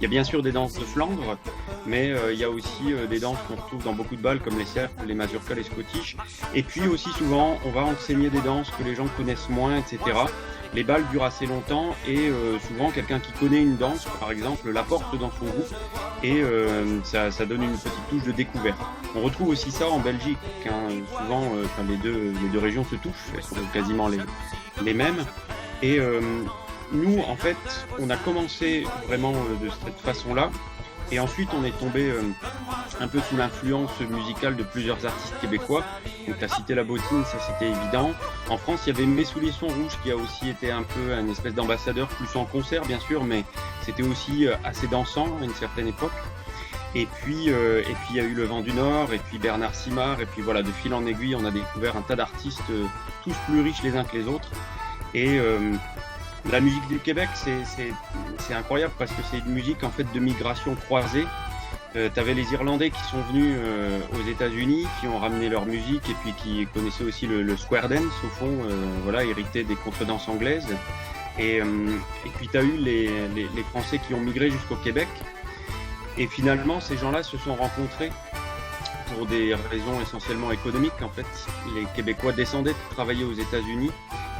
y a bien sûr des danses de Flandre, mais il y a aussi des danses qu'on retrouve dans beaucoup de bals, comme les cercles, les mazurkas, les scottish. Et puis aussi souvent, on va enseigner des danses que les gens connaissent moins, etc. Les bals durent assez longtemps et souvent quelqu'un qui connaît une danse, par exemple, l'apporte dans son groupe et ça donne une petite touche de découverte. On retrouve aussi ça en Belgique, hein. Souvent les deux régions se touchent, elles sont quasiment les mêmes. Et nous, en fait, on a commencé vraiment de cette façon-là. Et ensuite, on est tombé un peu sous l'influence musicale de plusieurs artistes québécois. Donc, tu as cité La Bottine, ça c'était évident. En France, il y avait Mes souliers sont rouges qui a aussi été un peu une espèce d'ambassadeur, plus en concert bien sûr, mais c'était aussi assez dansant à une certaine époque. Et puis il y a eu Le Vent du Nord, et puis Bernard Simard, et puis voilà, de fil en aiguille, on a découvert un tas d'artistes, tous plus riches les uns que les autres. Et la musique du Québec, c'est incroyable parce que c'est une musique en fait de migration croisée. T'avais les Irlandais qui sont venus aux États-Unis, qui ont ramené leur musique et puis qui connaissaient aussi le square dance au fond, voilà, hérité des contredanses anglaises. Et puis t'as eu les Français qui ont migré jusqu'au Québec. Et finalement, ces gens-là se sont rencontrés pour des raisons essentiellement économiques. En fait, les Québécois descendaient de travailler aux États-Unis,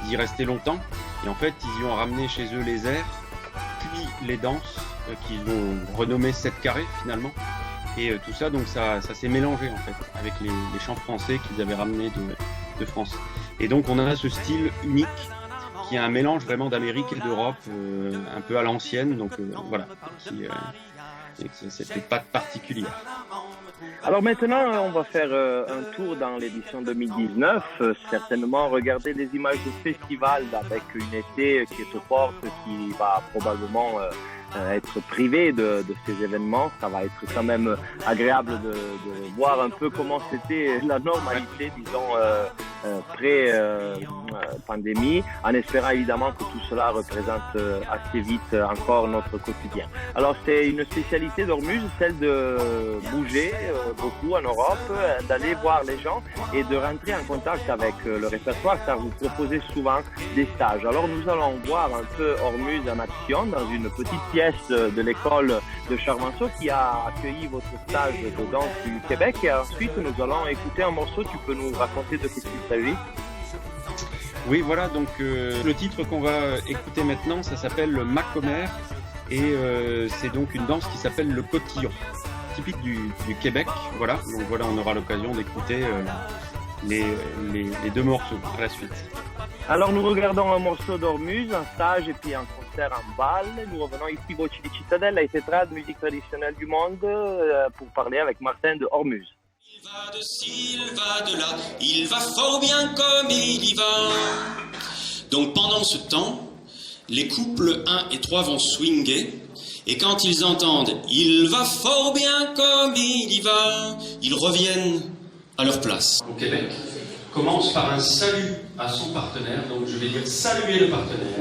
ils y restaient longtemps. Et en fait, ils y ont ramené chez eux les airs, puis les danses, qu'ils ont renommées 7 carrés finalement. Et tout ça, donc ça s'est mélangé en fait, avec les chants français qu'ils avaient ramenés de France. Et donc on a ce style unique, qui est un mélange vraiment d'Amérique et d'Europe, un peu à l'ancienne, donc voilà, c'était pas particulier. Alors maintenant, on va faire un tour dans l'édition 2019, certainement regarder des images de festival avec une été qui est aux portes, qui va probablement être privé de ces événements. Ça va être quand même agréable de voir un peu comment c'était la normalité, disons, pré-pandémie, en espérant évidemment que tout cela représente assez vite encore notre quotidien. Alors c'est une spécialité d'Ormuz, celle de bouger beaucoup en Europe, d'aller voir les gens et de rentrer en contact avec le répertoire, car vous proposez souvent des stages. Alors nous allons voir un peu Ormuz en action dans une petite pièce de l'école de Charmanceau qui a accueilli votre stage de danse du Québec, et ensuite nous allons écouter un morceau. Tu peux nous raconter de ce qu'il s'agit? Oui, voilà, donc le titre qu'on va écouter maintenant, ça s'appelle le Macomber, et c'est donc une danse qui s'appelle le cotillon, typique du Québec. Voilà, donc voilà, on aura l'occasion d'écouter les deux morceaux à la suite. Alors nous regardons un morceau d'Ormuz, un stage et puis un concert en bal. Nous revenons ici, Voci di Cittadella, et Etetrad, musique traditionnelle du monde, pour parler avec Martin de Ormuz. Il va de ci, il va de là, il va fort bien comme il y va. Donc pendant ce temps, les couples 1 et 3 vont swinger, et quand ils entendent « il va fort bien comme il y va », ils reviennent à leur place. Au Québec, commence par un salut à son partenaire, donc je vais dire saluer le partenaire,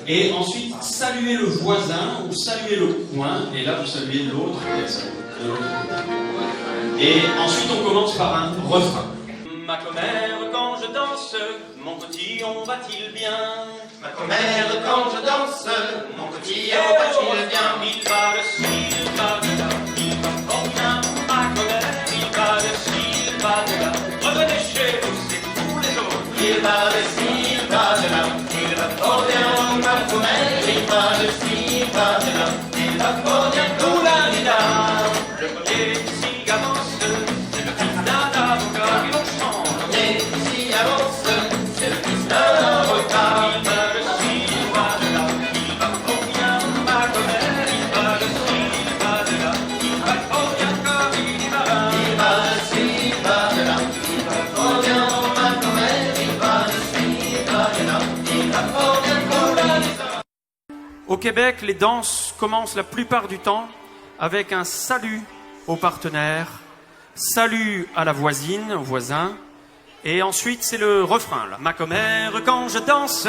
et ensuite saluer le voisin ou saluer le coin, et là vous saluez l'autre personne. Et ensuite on commence par un refrain. Ma commère, quand je danse, mon cotillon va-t-il bien? Ma commère, quand je danse, mon cotillon va-t-il bien? Il va de ci, il va de là, il va fort bien. Ma commère, il va de ci, il va de là. Revenez chez vous, c'est tous les jours. Il va de ci, il va de là, il va fort bien. Ma commère, il va de ci, il va de là, il va fort bien. Tout la vida, le collier ici avance, c'est le fils d'un Québec, les danses commencent la plupart du temps avec un salut aux partenaires, salut à la voisine, au voisin, et ensuite c'est le refrain. Là. Ma commère, quand je danse,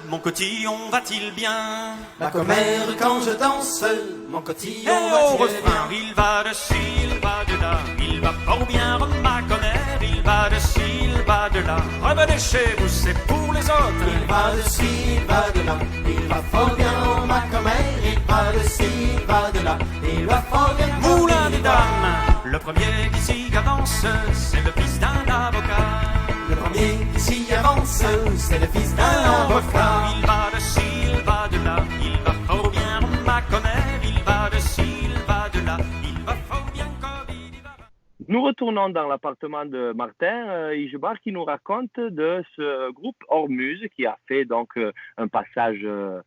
mon cotillon va-t-il bien? Ma commère, quand je danse, mon Et cotillon au va-t-il refrain, bien? il va de ci, il va de là, il va fort bien, ma commère, il va de ci, il va de là. Revenez chez vous, c'est pour les autres. Il va de ci, il va de là, il va fort bien, oh, ma commère, il va de ci, il va de là, il va fort bien. Moulin des dames, le premier qui s'y avance, c'est le fils d'un avocat. Le premier qui s'y avance, c'est le fils d'un avocat. Il va de ci, il va de là, il va fort bien, ma commère, il va de ci, il va de là, il va fort bien comme il y va. Nous retournons dans l'appartement de Martin Ijebar qui nous raconte de ce groupe Ormuz qui a fait donc un passage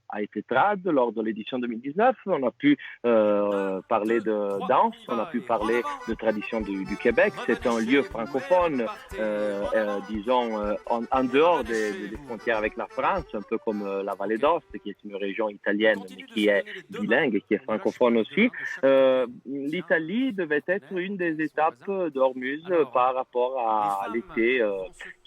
à Etetrad lors de l'édition 2019. On a pu parler de danse, on a pu parler de tradition du Québec. C'est un lieu francophone, disons, en dehors des frontières avec la France, un peu comme la Vallée d'Aoste, qui est une région italienne, mais qui est bilingue et qui est francophone aussi. L'Italie devait être une des étapes d'Ormuz par rapport à l'été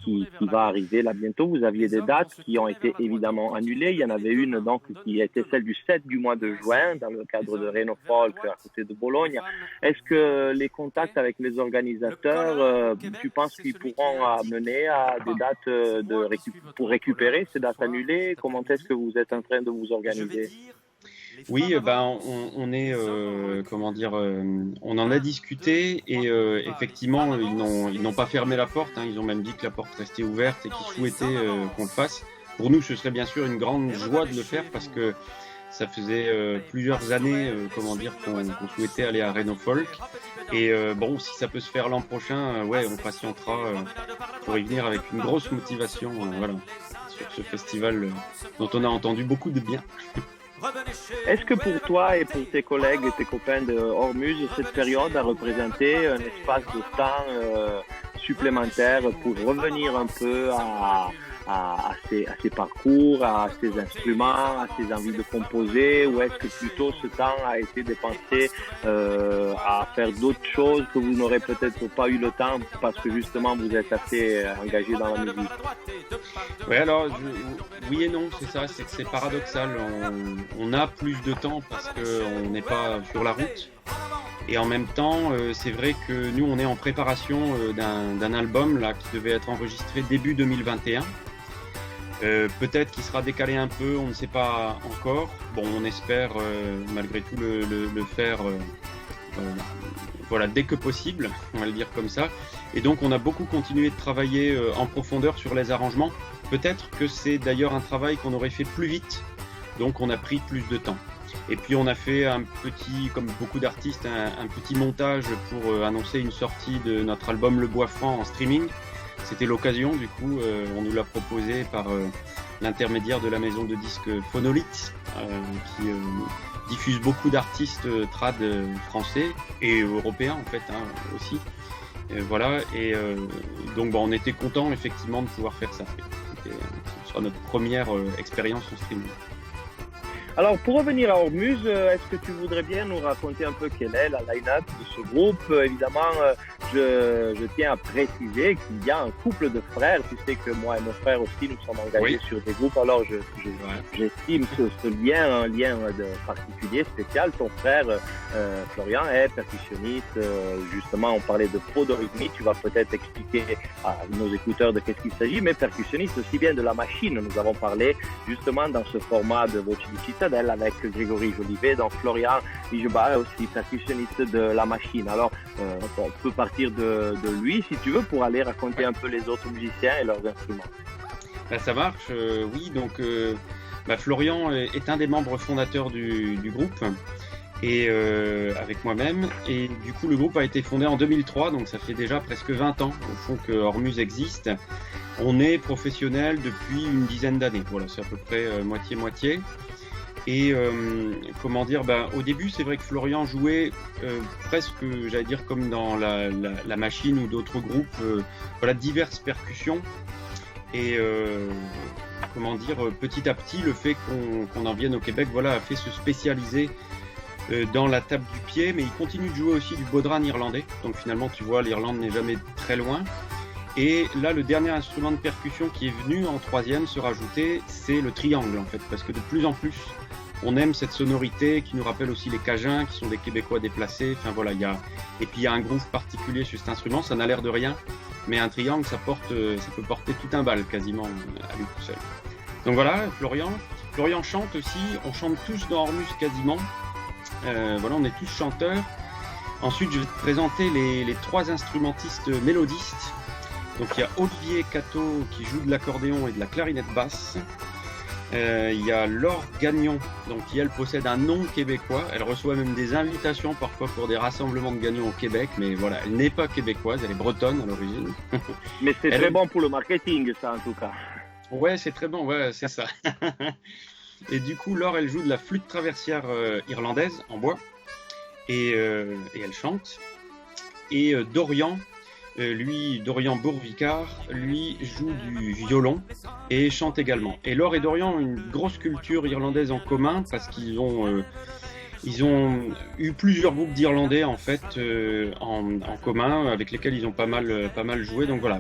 qui va arriver là bientôt. Vous aviez des dates qui ont été évidemment annulées. Il y en avait une donc qui était celle du 7 du mois de juin dans le cadre de Reno Folk à côté de Bologne. Est-ce que les contacts avec les organisateurs, tu penses qu'ils pourront mener à des dates pour récupérer ces dates annulées? Comment est-ce que vous êtes en train de vous organiser? Oui, on est, on en a discuté et effectivement, ils n'ont pas fermé la porte. Ils ont même dit que la porte restait ouverte et qu'ils souhaitaient qu'on le fasse. Pour nous, ce serait bien sûr une grande joie de le faire parce que ça faisait plusieurs années, qu'on souhaitait aller à Reno Folk. Et bon, si ça peut se faire l'an prochain, on patientera pour y venir avec une grosse motivation, sur ce festival dont on a entendu beaucoup de bien. Est-ce que pour toi et pour tes collègues et tes copains de Ormuz, cette période a représenté un espace de temps supplémentaire pour revenir un peu à ses parcours, à ses instruments, à ses envies de composer, ou est-ce que plutôt ce temps a été dépensé à faire d'autres choses que vous n'aurez peut-être pas eu le temps parce que justement vous êtes assez engagé dans la musique? Ouais, alors oui et non, c'est ça, c'est que c'est paradoxal. On a plus de temps parce qu'on n'est pas sur la route. Et en même temps, c'est vrai que nous, on est en préparation d'un album là qui devait être enregistré début 2021. Peut-être qu'il sera décalé un peu, on ne sait pas encore. Bon, on espère malgré tout le faire dès que possible, on va le dire comme ça. Et donc on a beaucoup continué de travailler en profondeur sur les arrangements. Peut-être que c'est d'ailleurs un travail qu'on aurait fait plus vite, donc on a pris plus de temps. Et puis on a fait un petit, comme beaucoup d'artistes, un petit montage pour annoncer une sortie de notre album Le Bois Franc en streaming. C'était l'occasion, du coup, on nous l'a proposé par l'intermédiaire de la maison de disques Phonolith, qui diffuse beaucoup d'artistes trad français et européens en fait aussi. Donc on était contents effectivement de pouvoir faire ça. Ce sera notre première expérience en streaming. Alors, pour revenir à Ormuz, est-ce que tu voudrais bien nous raconter un peu quelle est la line-up de ce groupe? Évidemment, je tiens à préciser qu'il y a un couple de frères. Tu sais que moi et mon frère aussi, nous sommes engagés sur des groupes. Alors, j'estime ce lien, un lien particulier, spécial. Ton frère, Florian, est percussionniste. Justement, on parlait de prodorythmie. Tu vas peut-être expliquer à nos écouteurs de qu'est-ce qu'il s'agit. Mais percussionniste aussi bien de la machine. Nous avons parlé justement dans ce format de Voci di Cittadella avec Grégory Jolivet. Donc, Florian Ijebar est aussi percussionniste de la machine. Alors, on peut partir de lui, si tu veux, pour aller raconter un peu les autres musiciens et leurs instruments. Ça marche, oui. Donc, Florian est un des membres fondateurs du groupe, et avec moi-même. Et du coup, le groupe a été fondé en 2003, donc ça fait déjà presque 20 ans, au fond, que Ormuz existe. On est professionnel depuis une dizaine d'années. Voilà, c'est à peu près moitié-moitié. Et au début, c'est vrai que Florian jouait presque, j'allais dire, comme dans la machine ou d'autres groupes, diverses percussions. Et comment dire, petit à petit, le fait qu'on en vienne au Québec, voilà, a fait se spécialiser dans la table du pied, mais il continue de jouer aussi du bodhran irlandais. Donc finalement, tu vois, l'Irlande n'est jamais très loin. Et là, le dernier instrument de percussion qui est venu en troisième se rajouter, c'est le triangle en fait, parce que de plus en plus, on aime cette sonorité qui nous rappelle aussi les Cajuns, qui sont des Québécois déplacés. Enfin voilà, et puis il y a un groove particulier sur cet instrument. Ça n'a l'air de rien, mais un triangle, ça peut porter tout un bal quasiment à lui tout seul. Donc voilà, Florian chante aussi. On chante tous dans Ormus quasiment. Voilà, on est tous chanteurs. Ensuite, je vais te présenter les trois instrumentistes mélodistes. Donc il y a Olivier Cateau qui joue de l'accordéon et de la clarinette basse. Il y a Laure Gagnon, donc qui elle possède un nom québécois. Elle reçoit même des invitations parfois pour des rassemblements de gagnants au Québec, mais voilà, elle n'est pas québécoise, elle est bretonne à l'origine. Mais c'est très bon pour le marketing, ça en tout cas. Ouais, c'est très bon, ouais, c'est ça. Et du coup, Laure, elle joue de la flûte traversière irlandaise en bois et elle chante. Et Dorian Bourvicard, lui joue du violon et chante également. Et Laure et Dorian ont une grosse culture irlandaise en commun parce qu'ils ont eu plusieurs groupes d'Irlandais en fait en commun avec lesquels ils ont pas mal joué. Donc voilà,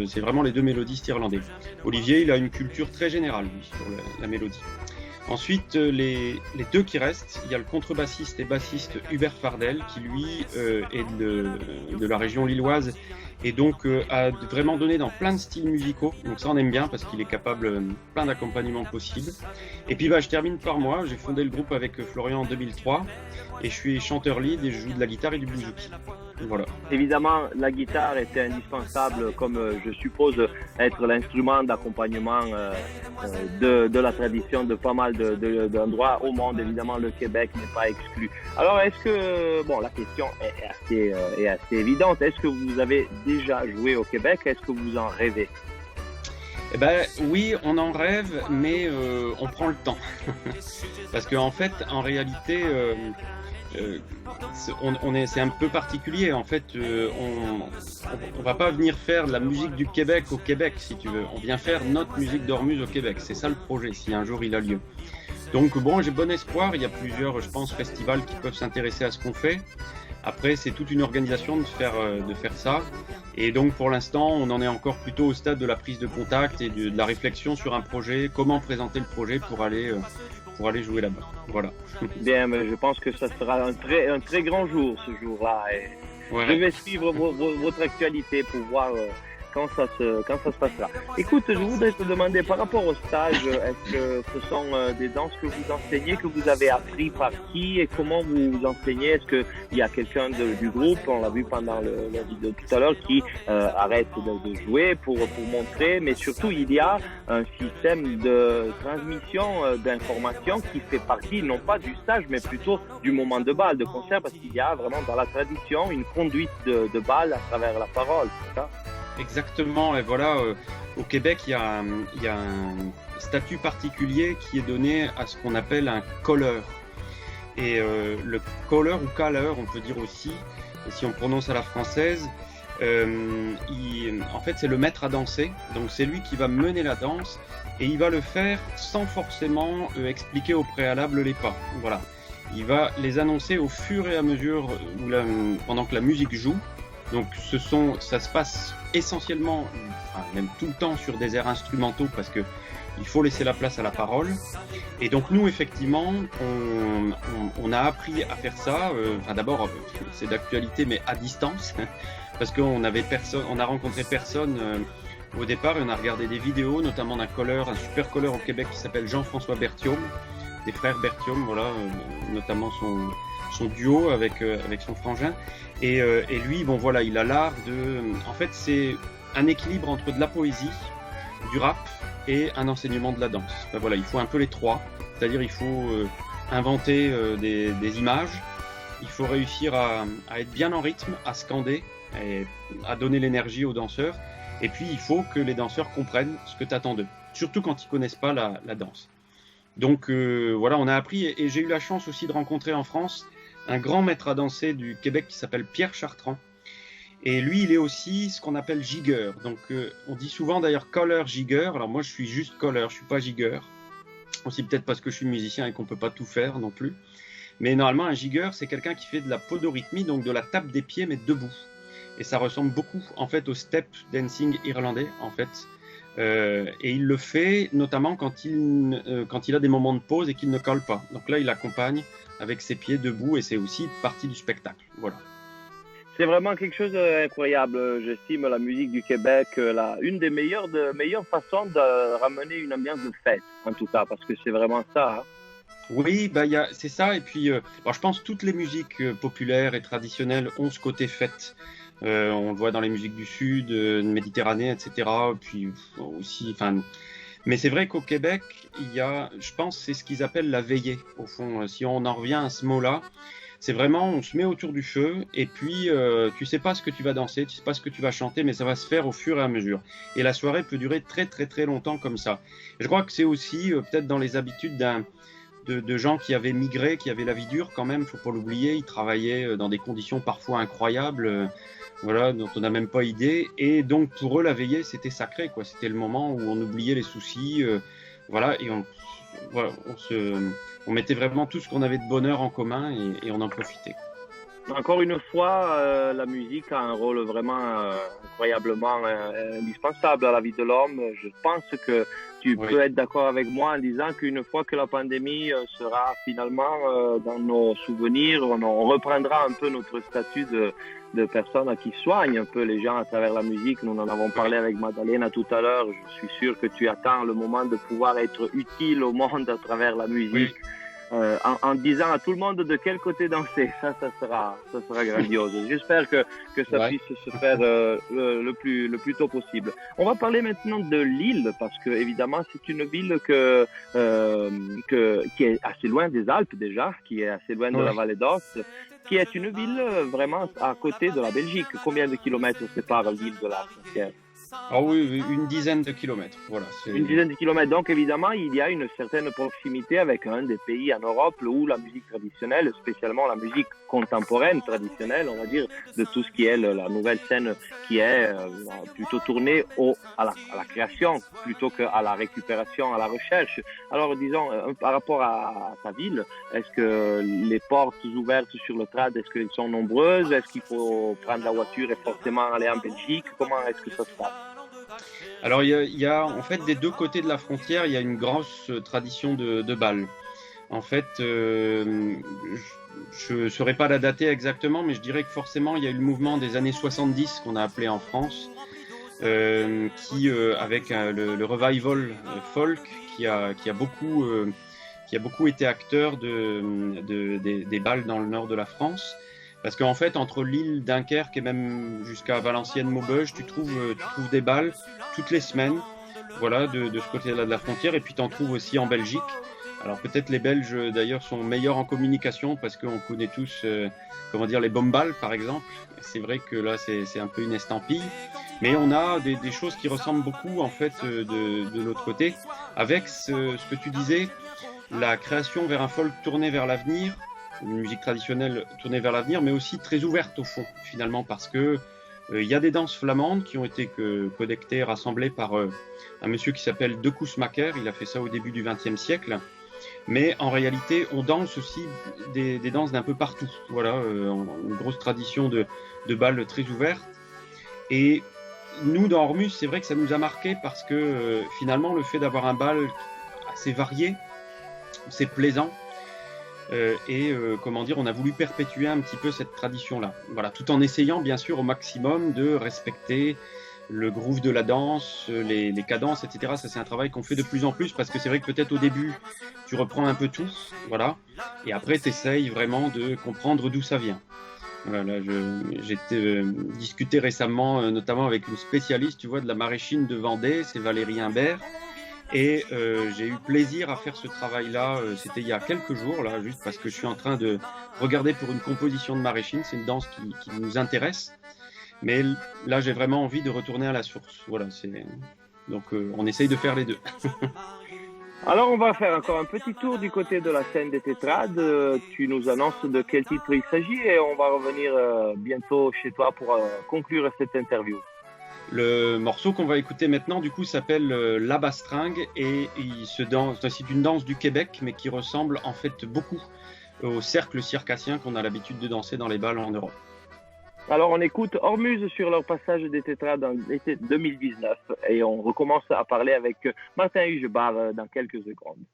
c'est vraiment les deux mélodistes irlandais. Olivier, il a une culture très générale lui, sur la mélodie. Ensuite, les deux qui restent, il y a le contrebassiste et bassiste Hubert Fardel qui lui est de la région lilloise et donc a vraiment donné dans plein de styles musicaux. Donc ça on aime bien parce qu'il est capable plein d'accompagnements possibles. Et puis je termine par moi, j'ai fondé le groupe avec Florian en 2003 et je suis chanteur lead et je joue de la guitare et du bouzouki. Voilà. Évidemment, la guitare était indispensable, comme je suppose être l'instrument d'accompagnement de la tradition de pas mal d'endroits au monde. Évidemment, le Québec n'est pas exclu. Alors, est-ce que, la question est assez évidente. Est-ce que vous avez déjà joué au Québec? Est-ce que vous en rêvez? Eh ben oui, on en rêve, mais on prend le temps. Parce qu'en fait, en réalité, c'est un peu particulier. En fait, on va pas venir faire de la musique du Québec au Québec, si tu veux. On vient faire notre musique d'Ormus au Québec. C'est ça le projet, si un jour il a lieu. Donc j'ai bon espoir. Il y a plusieurs, je pense, festivals qui peuvent s'intéresser à ce qu'on fait. Après, c'est toute une organisation de faire ça. Et donc, pour l'instant, on en est encore plutôt au stade de la prise de contact et de la réflexion sur un projet, comment présenter le projet pour aller jouer là-bas. Voilà. Bien, mais je pense que ça sera un très grand jour, ce jour-là. Et ouais. Je vais suivre votre actualité pour voir quand ça se passera. Écoute, je voudrais te demander par rapport au stage, est-ce que ce sont des danses que vous enseignez, que vous avez appris par qui et comment vous enseignez? Est-ce qu'il y a quelqu'un du groupe, on l'a vu pendant la vidéo tout à l'heure, qui arrête de jouer pour montrer, mais surtout il y a un système de transmission d'informations qui fait partie non pas du stage mais plutôt du moment de bal, de concert, parce qu'il y a vraiment dans la tradition une conduite de bal à travers la parole, c'est ça? Exactement, et voilà, au Québec, il y a un statut particulier qui est donné à ce qu'on appelle un colleur. Et le colleur ou calleur, on peut dire aussi, si on prononce à la française, en fait, c'est le maître à danser. Donc, c'est lui qui va mener la danse et il va le faire sans forcément expliquer au préalable les pas. Voilà. Il va les annoncer au fur et à mesure pendant que la musique joue. Donc ça se passe essentiellement, même tout le temps sur des airs instrumentaux parce que il faut laisser la place à la parole. Et donc nous effectivement, on a appris à faire ça. D'abord c'est d'actualité mais à distance parce qu'on a rencontré personne au départ et on a regardé des vidéos, notamment d'un colleur, un super colleur au Québec qui s'appelle Jean-François Berthiaume, des frères Berthiaume, voilà, notamment son duo avec son frangin. Et lui, il a l'art en fait, c'est un équilibre entre de la poésie, du rap et un enseignement de la danse. Il faut un peu les trois. C'est-à-dire, il faut inventer des images. Il faut réussir à être bien en rythme, à scander, et à donner l'énergie aux danseurs. Et puis, il faut que les danseurs comprennent ce que tu attends d'eux. Surtout quand ils connaissent pas la danse. Donc, on a appris. Et j'ai eu la chance aussi de rencontrer en France un grand maître à danser du Québec qui s'appelle Pierre Chartrand Et lui, il est aussi ce qu'on appelle gigueur. Donc, on dit souvent d'ailleurs colleur gigueur. Alors moi, je suis juste colleur, je suis pas gigueur. Aussi peut-être parce que je suis musicien et qu'on peut pas tout faire non plus. Mais normalement, un gigueur, c'est quelqu'un qui fait de la podorythmie, donc de la tape des pieds, mais debout. Et ça ressemble beaucoup, en fait, au step dancing irlandais, en fait. Et il le fait notamment quand il a des moments de pause et qu'il ne colle pas. Donc là, il accompagne avec ses pieds debout et c'est aussi partie du spectacle. Voilà. C'est vraiment quelque chose d'incroyable. J'estime la musique du Québec une des meilleures façons de ramener une ambiance de fête, en tout cas, parce que c'est vraiment ça. Hein. Oui, c'est ça. Et puis, je pense que toutes les musiques populaires et traditionnelles ont ce côté fête. On le voit dans les musiques du Sud, Méditerranée, etc. Puis aussi, mais c'est vrai qu'au Québec, je pense, c'est ce qu'ils appellent la veillée, au fond. Si on en revient à ce mot-là, c'est vraiment, on se met autour du feu et puis tu sais pas ce que tu vas danser, tu sais pas ce que tu vas chanter, mais ça va se faire au fur et à mesure. Et la soirée peut durer très très très longtemps comme ça. Et je crois que c'est aussi peut-être dans les habitudes de gens qui avaient migré, qui avaient la vie dure quand même, faut pas l'oublier. Ils travaillaient dans des conditions parfois incroyables, voilà, dont on n'a même pas idée. Et donc pour eux, la veillée, c'était sacré, quoi. C'était le moment où on oubliait les soucis, voilà, et on mettait vraiment tout ce qu'on avait de bonheur en commun et on en profitait. Encore une fois, la musique a un rôle vraiment incroyablement indispensable à la vie de l'homme. Je pense que tu peux être d'accord avec moi en disant qu'une fois que la pandémie sera finalement dans nos souvenirs, on reprendra un peu notre statut de personnes qui soignent un peu les gens à travers la musique. Nous en avons parlé avec Madalena tout à l'heure. Je suis sûr que tu attends le moment de pouvoir être utile au monde à travers la musique. Oui. En disant à tout le monde de quel côté danser, ça sera grandiose. J'espère que ça puisse se faire le plus tôt possible. On va parler maintenant de Lille parce que évidemment c'est une ville qui est assez loin des Alpes déjà, qui est assez loin de la Vallée d'Aoste, qui est une ville vraiment à côté de la Belgique. Combien de kilomètres sépare Lille de la frontière? Ah oui, une dizaine de kilomètres. Voilà, une dizaine de kilomètres. Donc, évidemment, il y a une certaine proximité avec un des pays en Europe où la musique traditionnelle, spécialement la musique contemporaine traditionnelle, on va dire, de tout ce qui est la nouvelle scène qui est plutôt tournée à la création plutôt qu'à la récupération, à la recherche. Alors, disons, par rapport à ta ville, est-ce que les portes ouvertes sur le trad, est-ce qu'elles sont nombreuses? Est-ce qu'il faut prendre la voiture et forcément aller en Belgique? Comment est-ce que ça se passe? Alors, il y a en fait des deux côtés de la frontière, il y a une grosse tradition de bal. En fait, je ne saurais pas la dater exactement, mais je dirais que forcément, il y a eu le mouvement des années 70 qu'on a appelé en France, qui, avec le revival folk, qui a beaucoup été acteur des bals dans le nord de la France. Parce qu'en fait, entre Lille, Dunkerque et même jusqu'à Valenciennes-Maubeuge, tu trouves des bals toutes les semaines, voilà, de ce côté-là de la frontière. Et puis, tu en trouves aussi en Belgique. Alors, peut-être les Belges, d'ailleurs, sont meilleurs en communication parce qu'on connaît tous, les bombals, par exemple. C'est vrai que là, c'est un peu une estampille. Mais on a des choses qui ressemblent beaucoup, en fait, de l'autre côté. Avec ce que tu disais, la création vers un folk tourné vers l'avenir, une musique traditionnelle tournée vers l'avenir, mais aussi très ouverte au fond, finalement, parce que il y a des danses flamandes qui ont été collectées, rassemblées par un monsieur qui s'appelle De Koesmaker. Il a fait ça au début du XXe siècle. Mais en réalité, on danse aussi des danses d'un peu partout. Voilà, une grosse tradition de bal très ouverte. Et nous, dans Ormus, c'est vrai que ça nous a marqué parce que finalement, le fait d'avoir un bal assez varié, c'est plaisant. On a voulu perpétuer un petit peu cette tradition-là. Voilà, tout en essayant bien sûr au maximum de respecter le groove de la danse, les cadences, etc. Ça, c'est un travail qu'on fait de plus en plus parce que c'est vrai que peut-être au début, tu reprends un peu tout, voilà, et après, tu essayes vraiment de comprendre d'où ça vient. Voilà, j'ai discuté récemment, notamment avec une spécialiste, tu vois, de la maraîchine de Vendée, c'est Valérie Imbert. Et j'ai eu plaisir à faire ce travail-là, c'était il y a quelques jours, là, juste parce que je suis en train de regarder pour une composition de maraîchine, c'est une danse qui nous intéresse, mais là j'ai vraiment envie de retourner à la source, voilà, donc on essaye de faire les deux. Alors on va faire encore un petit tour du côté de la scène des Tétrades. Tu nous annonces de quel titre il s'agit et on va revenir bientôt chez toi pour conclure cette interview. Le morceau qu'on va écouter maintenant, du coup, s'appelle La Bastringue et c'est une danse du Québec, mais qui ressemble en fait beaucoup au cercle circassien qu'on a l'habitude de danser dans les bals en Europe. Alors on écoute Ormuz sur leur passage des Tétrades en été 2019 et on recommence à parler avec Martin Hugebar dans quelques secondes.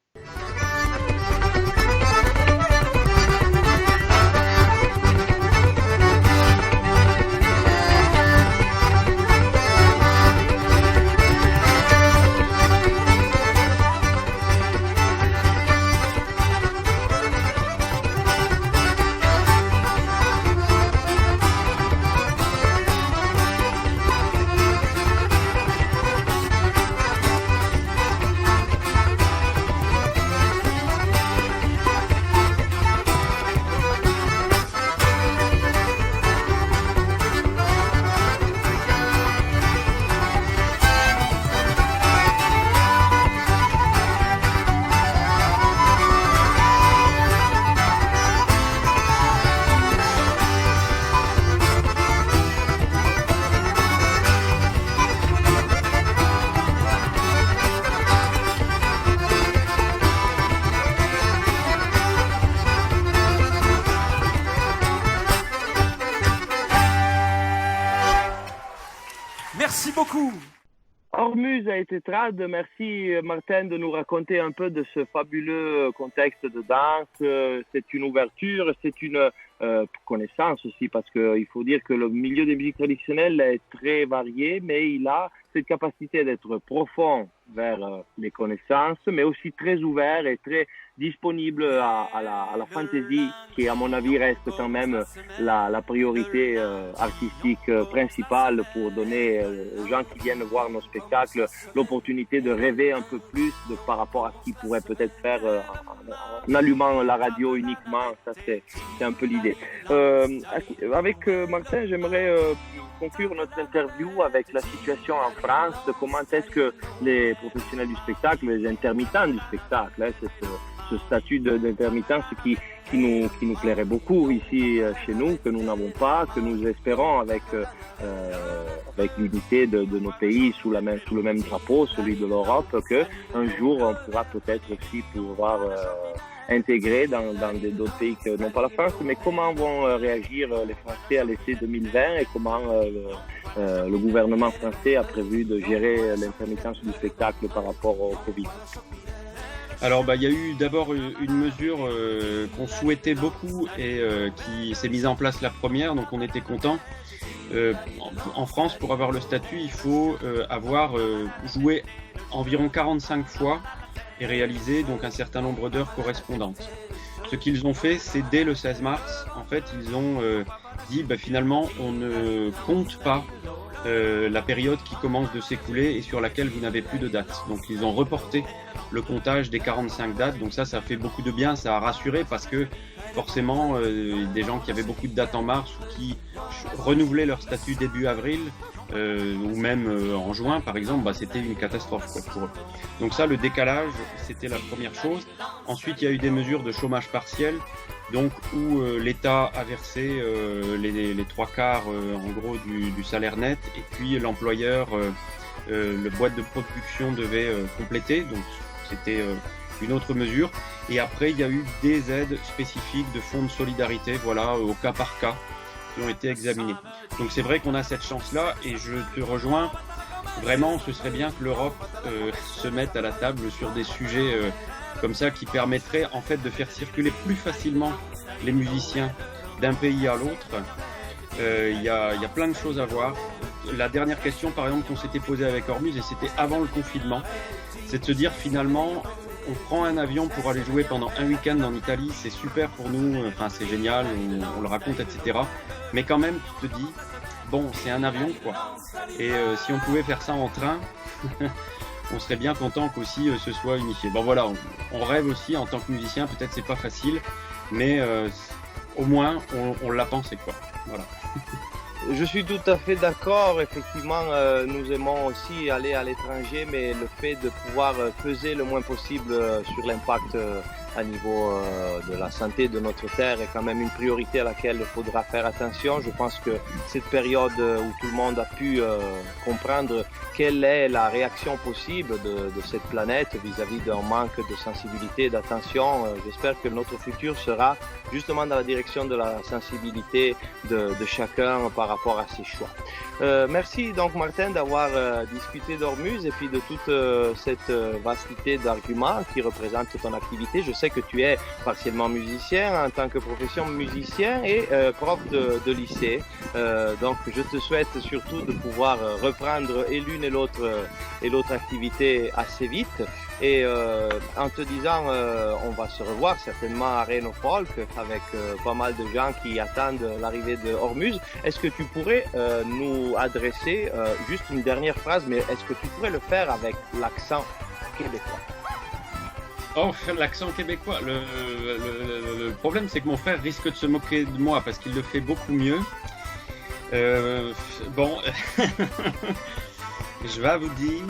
Merci beaucoup. Ormuz a été trad. Merci Martin de nous raconter un peu de ce fabuleux contexte de danse. C'est une ouverture, c'est une connaissance aussi parce qu'il faut dire que le milieu des musiques traditionnelles est très varié, mais il a cette capacité d'être profond vers les connaissances, mais aussi très ouvert et très disponible à la fantaisie qui, à mon avis, reste quand même la priorité artistique principale pour donner aux gens qui viennent voir nos spectacles l'opportunité de rêver un peu plus par rapport à ce qu'ils pourraient peut-être faire en allumant la radio uniquement. Ça, c'est un peu l'idée. Avec Martin, j'aimerais conclure notre interview avec la situation en France, de comment est-ce que les professionnels du spectacle, les intermittents du spectacle, c'est ce statut d'intermittence qui nous plairait beaucoup ici chez nous, que nous n'avons pas, que nous espérons avec l'unité de nos pays sous le même drapeau, celui de l'Europe, qu'un jour on pourra peut-être aussi pouvoir intégrer dans d'autres pays que non pas la France, mais comment vont réagir les Français à l'été 2020 et comment le gouvernement français a prévu de gérer l'intermittence du spectacle par rapport au Covid. Alors, il y a eu d'abord une mesure qu'on souhaitait beaucoup et qui s'est mise en place la première, donc on était contents. En France, pour avoir le statut, il faut avoir joué environ 45 fois et réalisé donc un certain nombre d'heures correspondantes. Ce qu'ils ont fait, c'est dès le 16 mars, en fait, ils ont dit finalement on ne compte pas la période qui commence de s'écouler et sur laquelle vous n'avez plus de date. Donc ils ont reporté le comptage des 45 dates, donc ça fait beaucoup de bien, ça a rassuré parce que forcément des gens qui avaient beaucoup de dates en mars ou qui renouvelaient leur statut début avril ou même en juin par exemple, c'était une catastrophe pour eux. Donc ça, le décalage, c'était la première chose. Ensuite, il y a eu des mesures de chômage partiel, donc où l'État a versé les 3/4 en gros du salaire net, et puis l'employeur, le boîte de production devait compléter, donc c'était une autre mesure. Et après, il y a eu des aides spécifiques de fonds de solidarité, au cas par cas, qui ont été examinés. Donc c'est vrai qu'on a cette chance-là, et je te rejoins. Vraiment, ce serait bien que l'Europe se mette à la table sur des sujets comme ça qui permettraient en fait de faire circuler plus facilement les musiciens d'un pays à l'autre. Il y a plein de choses à voir. La dernière question, par exemple, qu'on s'était posée avec Ormuz, et c'était avant le confinement, c'est de se dire finalement, on prend un avion pour aller jouer pendant un week-end en Italie, c'est super pour nous, c'est génial, on le raconte, etc. Mais quand même, tu te dis, bon, c'est un avion, quoi. Et si on pouvait faire ça en train, on serait bien content qu'aussi ce soit unifié. Bon voilà, on rêve aussi en tant que musicien, peut-être c'est pas facile, mais au moins on l'a pensé, quoi. Voilà. Je suis tout à fait d'accord. Effectivement, nous aimons aussi aller à l'étranger, mais le fait de pouvoir peser le moins possible sur l'impact à niveau de la santé de notre terre est quand même une priorité à laquelle il faudra faire attention. Je pense que cette période où tout le monde a pu comprendre quelle est la réaction possible de cette planète vis-à-vis d'un manque de sensibilité et d'attention, j'espère que notre futur sera justement dans la direction de la sensibilité de chacun par rapport à ses choix. Merci donc Martin d'avoir discuté d'Ormuz et puis de toute cette vastité d'arguments qui représentent ton activité. Je sais que tu es partiellement musicien en tant que profession musicien et prof de lycée. Donc je te souhaite surtout de pouvoir reprendre et l'une et l'autre activité assez vite. Et en te disant, on va se revoir certainement à Reno Folk avec pas mal de gens qui attendent l'arrivée de Ormuz. Est-ce que tu pourrais nous adresser juste une dernière phrase, mais est-ce que tu pourrais le faire avec l'accent québécois? Oh, l'accent québécois. Le problème, c'est que mon frère risque de se moquer de moi parce qu'il le fait beaucoup mieux. Bon, je vais vous dire.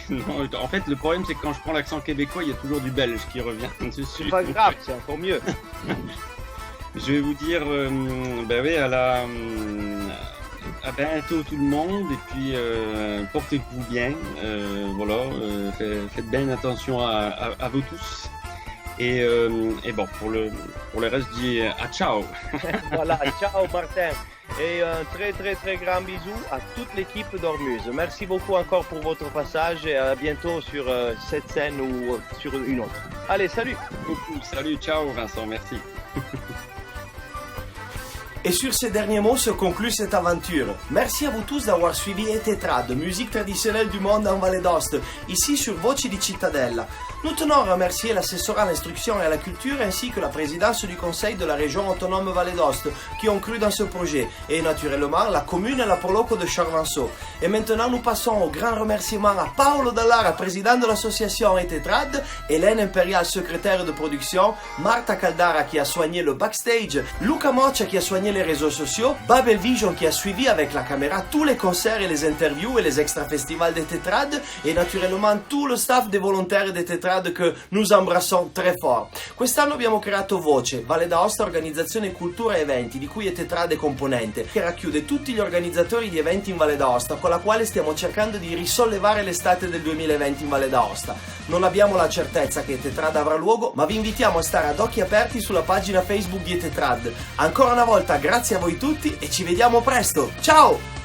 Non, en fait, le problème, c'est que quand je prends l'accent québécois, il y a toujours du belge qui revient dessus. C'est pas grave, c'est encore mieux. Je vais vous dire, ben oui, à bientôt tout le monde, et puis portez-vous bien, voilà, faites bien attention à vous tous, et bon, pour le reste, je dis à ciao. Voilà, ciao Martin, et un très très très grand bisou à toute l'équipe d'Ormuz. Merci beaucoup encore pour votre passage, et à bientôt sur cette scène ou sur une autre. Allez, salut. Salut, ciao Vincent, merci. Et sur ces derniers mots se conclut cette aventure. Merci à vous tous d'avoir suivi Etetrad, musique traditionnelle du monde en Valle d'Aoste, ici sur Voci di Cittadella. Nous tenons à remercier l'assessorat à l'instruction et à la culture ainsi que la présidence du conseil de la région autonome Valle d'Aoste qui ont cru dans ce projet et naturellement la commune et la Proloco de Charvanceau. Et maintenant nous passons au grand remerciement à Paolo Dallara, président de l'association Etetrad, Hélène Imperial, secrétaire de production, Marta Caldara qui a soigné le backstage, Luca Moccia qui a soigné les réseaux sociaux, Babel Vision qui a suivi avec la caméra tous les concerts et les interviews et les extra-festivals d'Etetrad et naturellement tout le staff des volontaires d'Etetrad che nous embrassons très fort. Quest'anno abbiamo creato Voce, Valle d'Aosta Organizzazione Cultura e Eventi, di cui Etetrad è componente, che racchiude tutti gli organizzatori di eventi in Valle d'Aosta, con la quale stiamo cercando di risollevare l'estate del 2020 in Valle d'Aosta. Non abbiamo la certezza che Etetrad avrà luogo, ma vi invitiamo a stare ad occhi aperti sulla pagina Facebook di Etetrad. Ancora una volta grazie a voi tutti e ci vediamo presto. Ciao!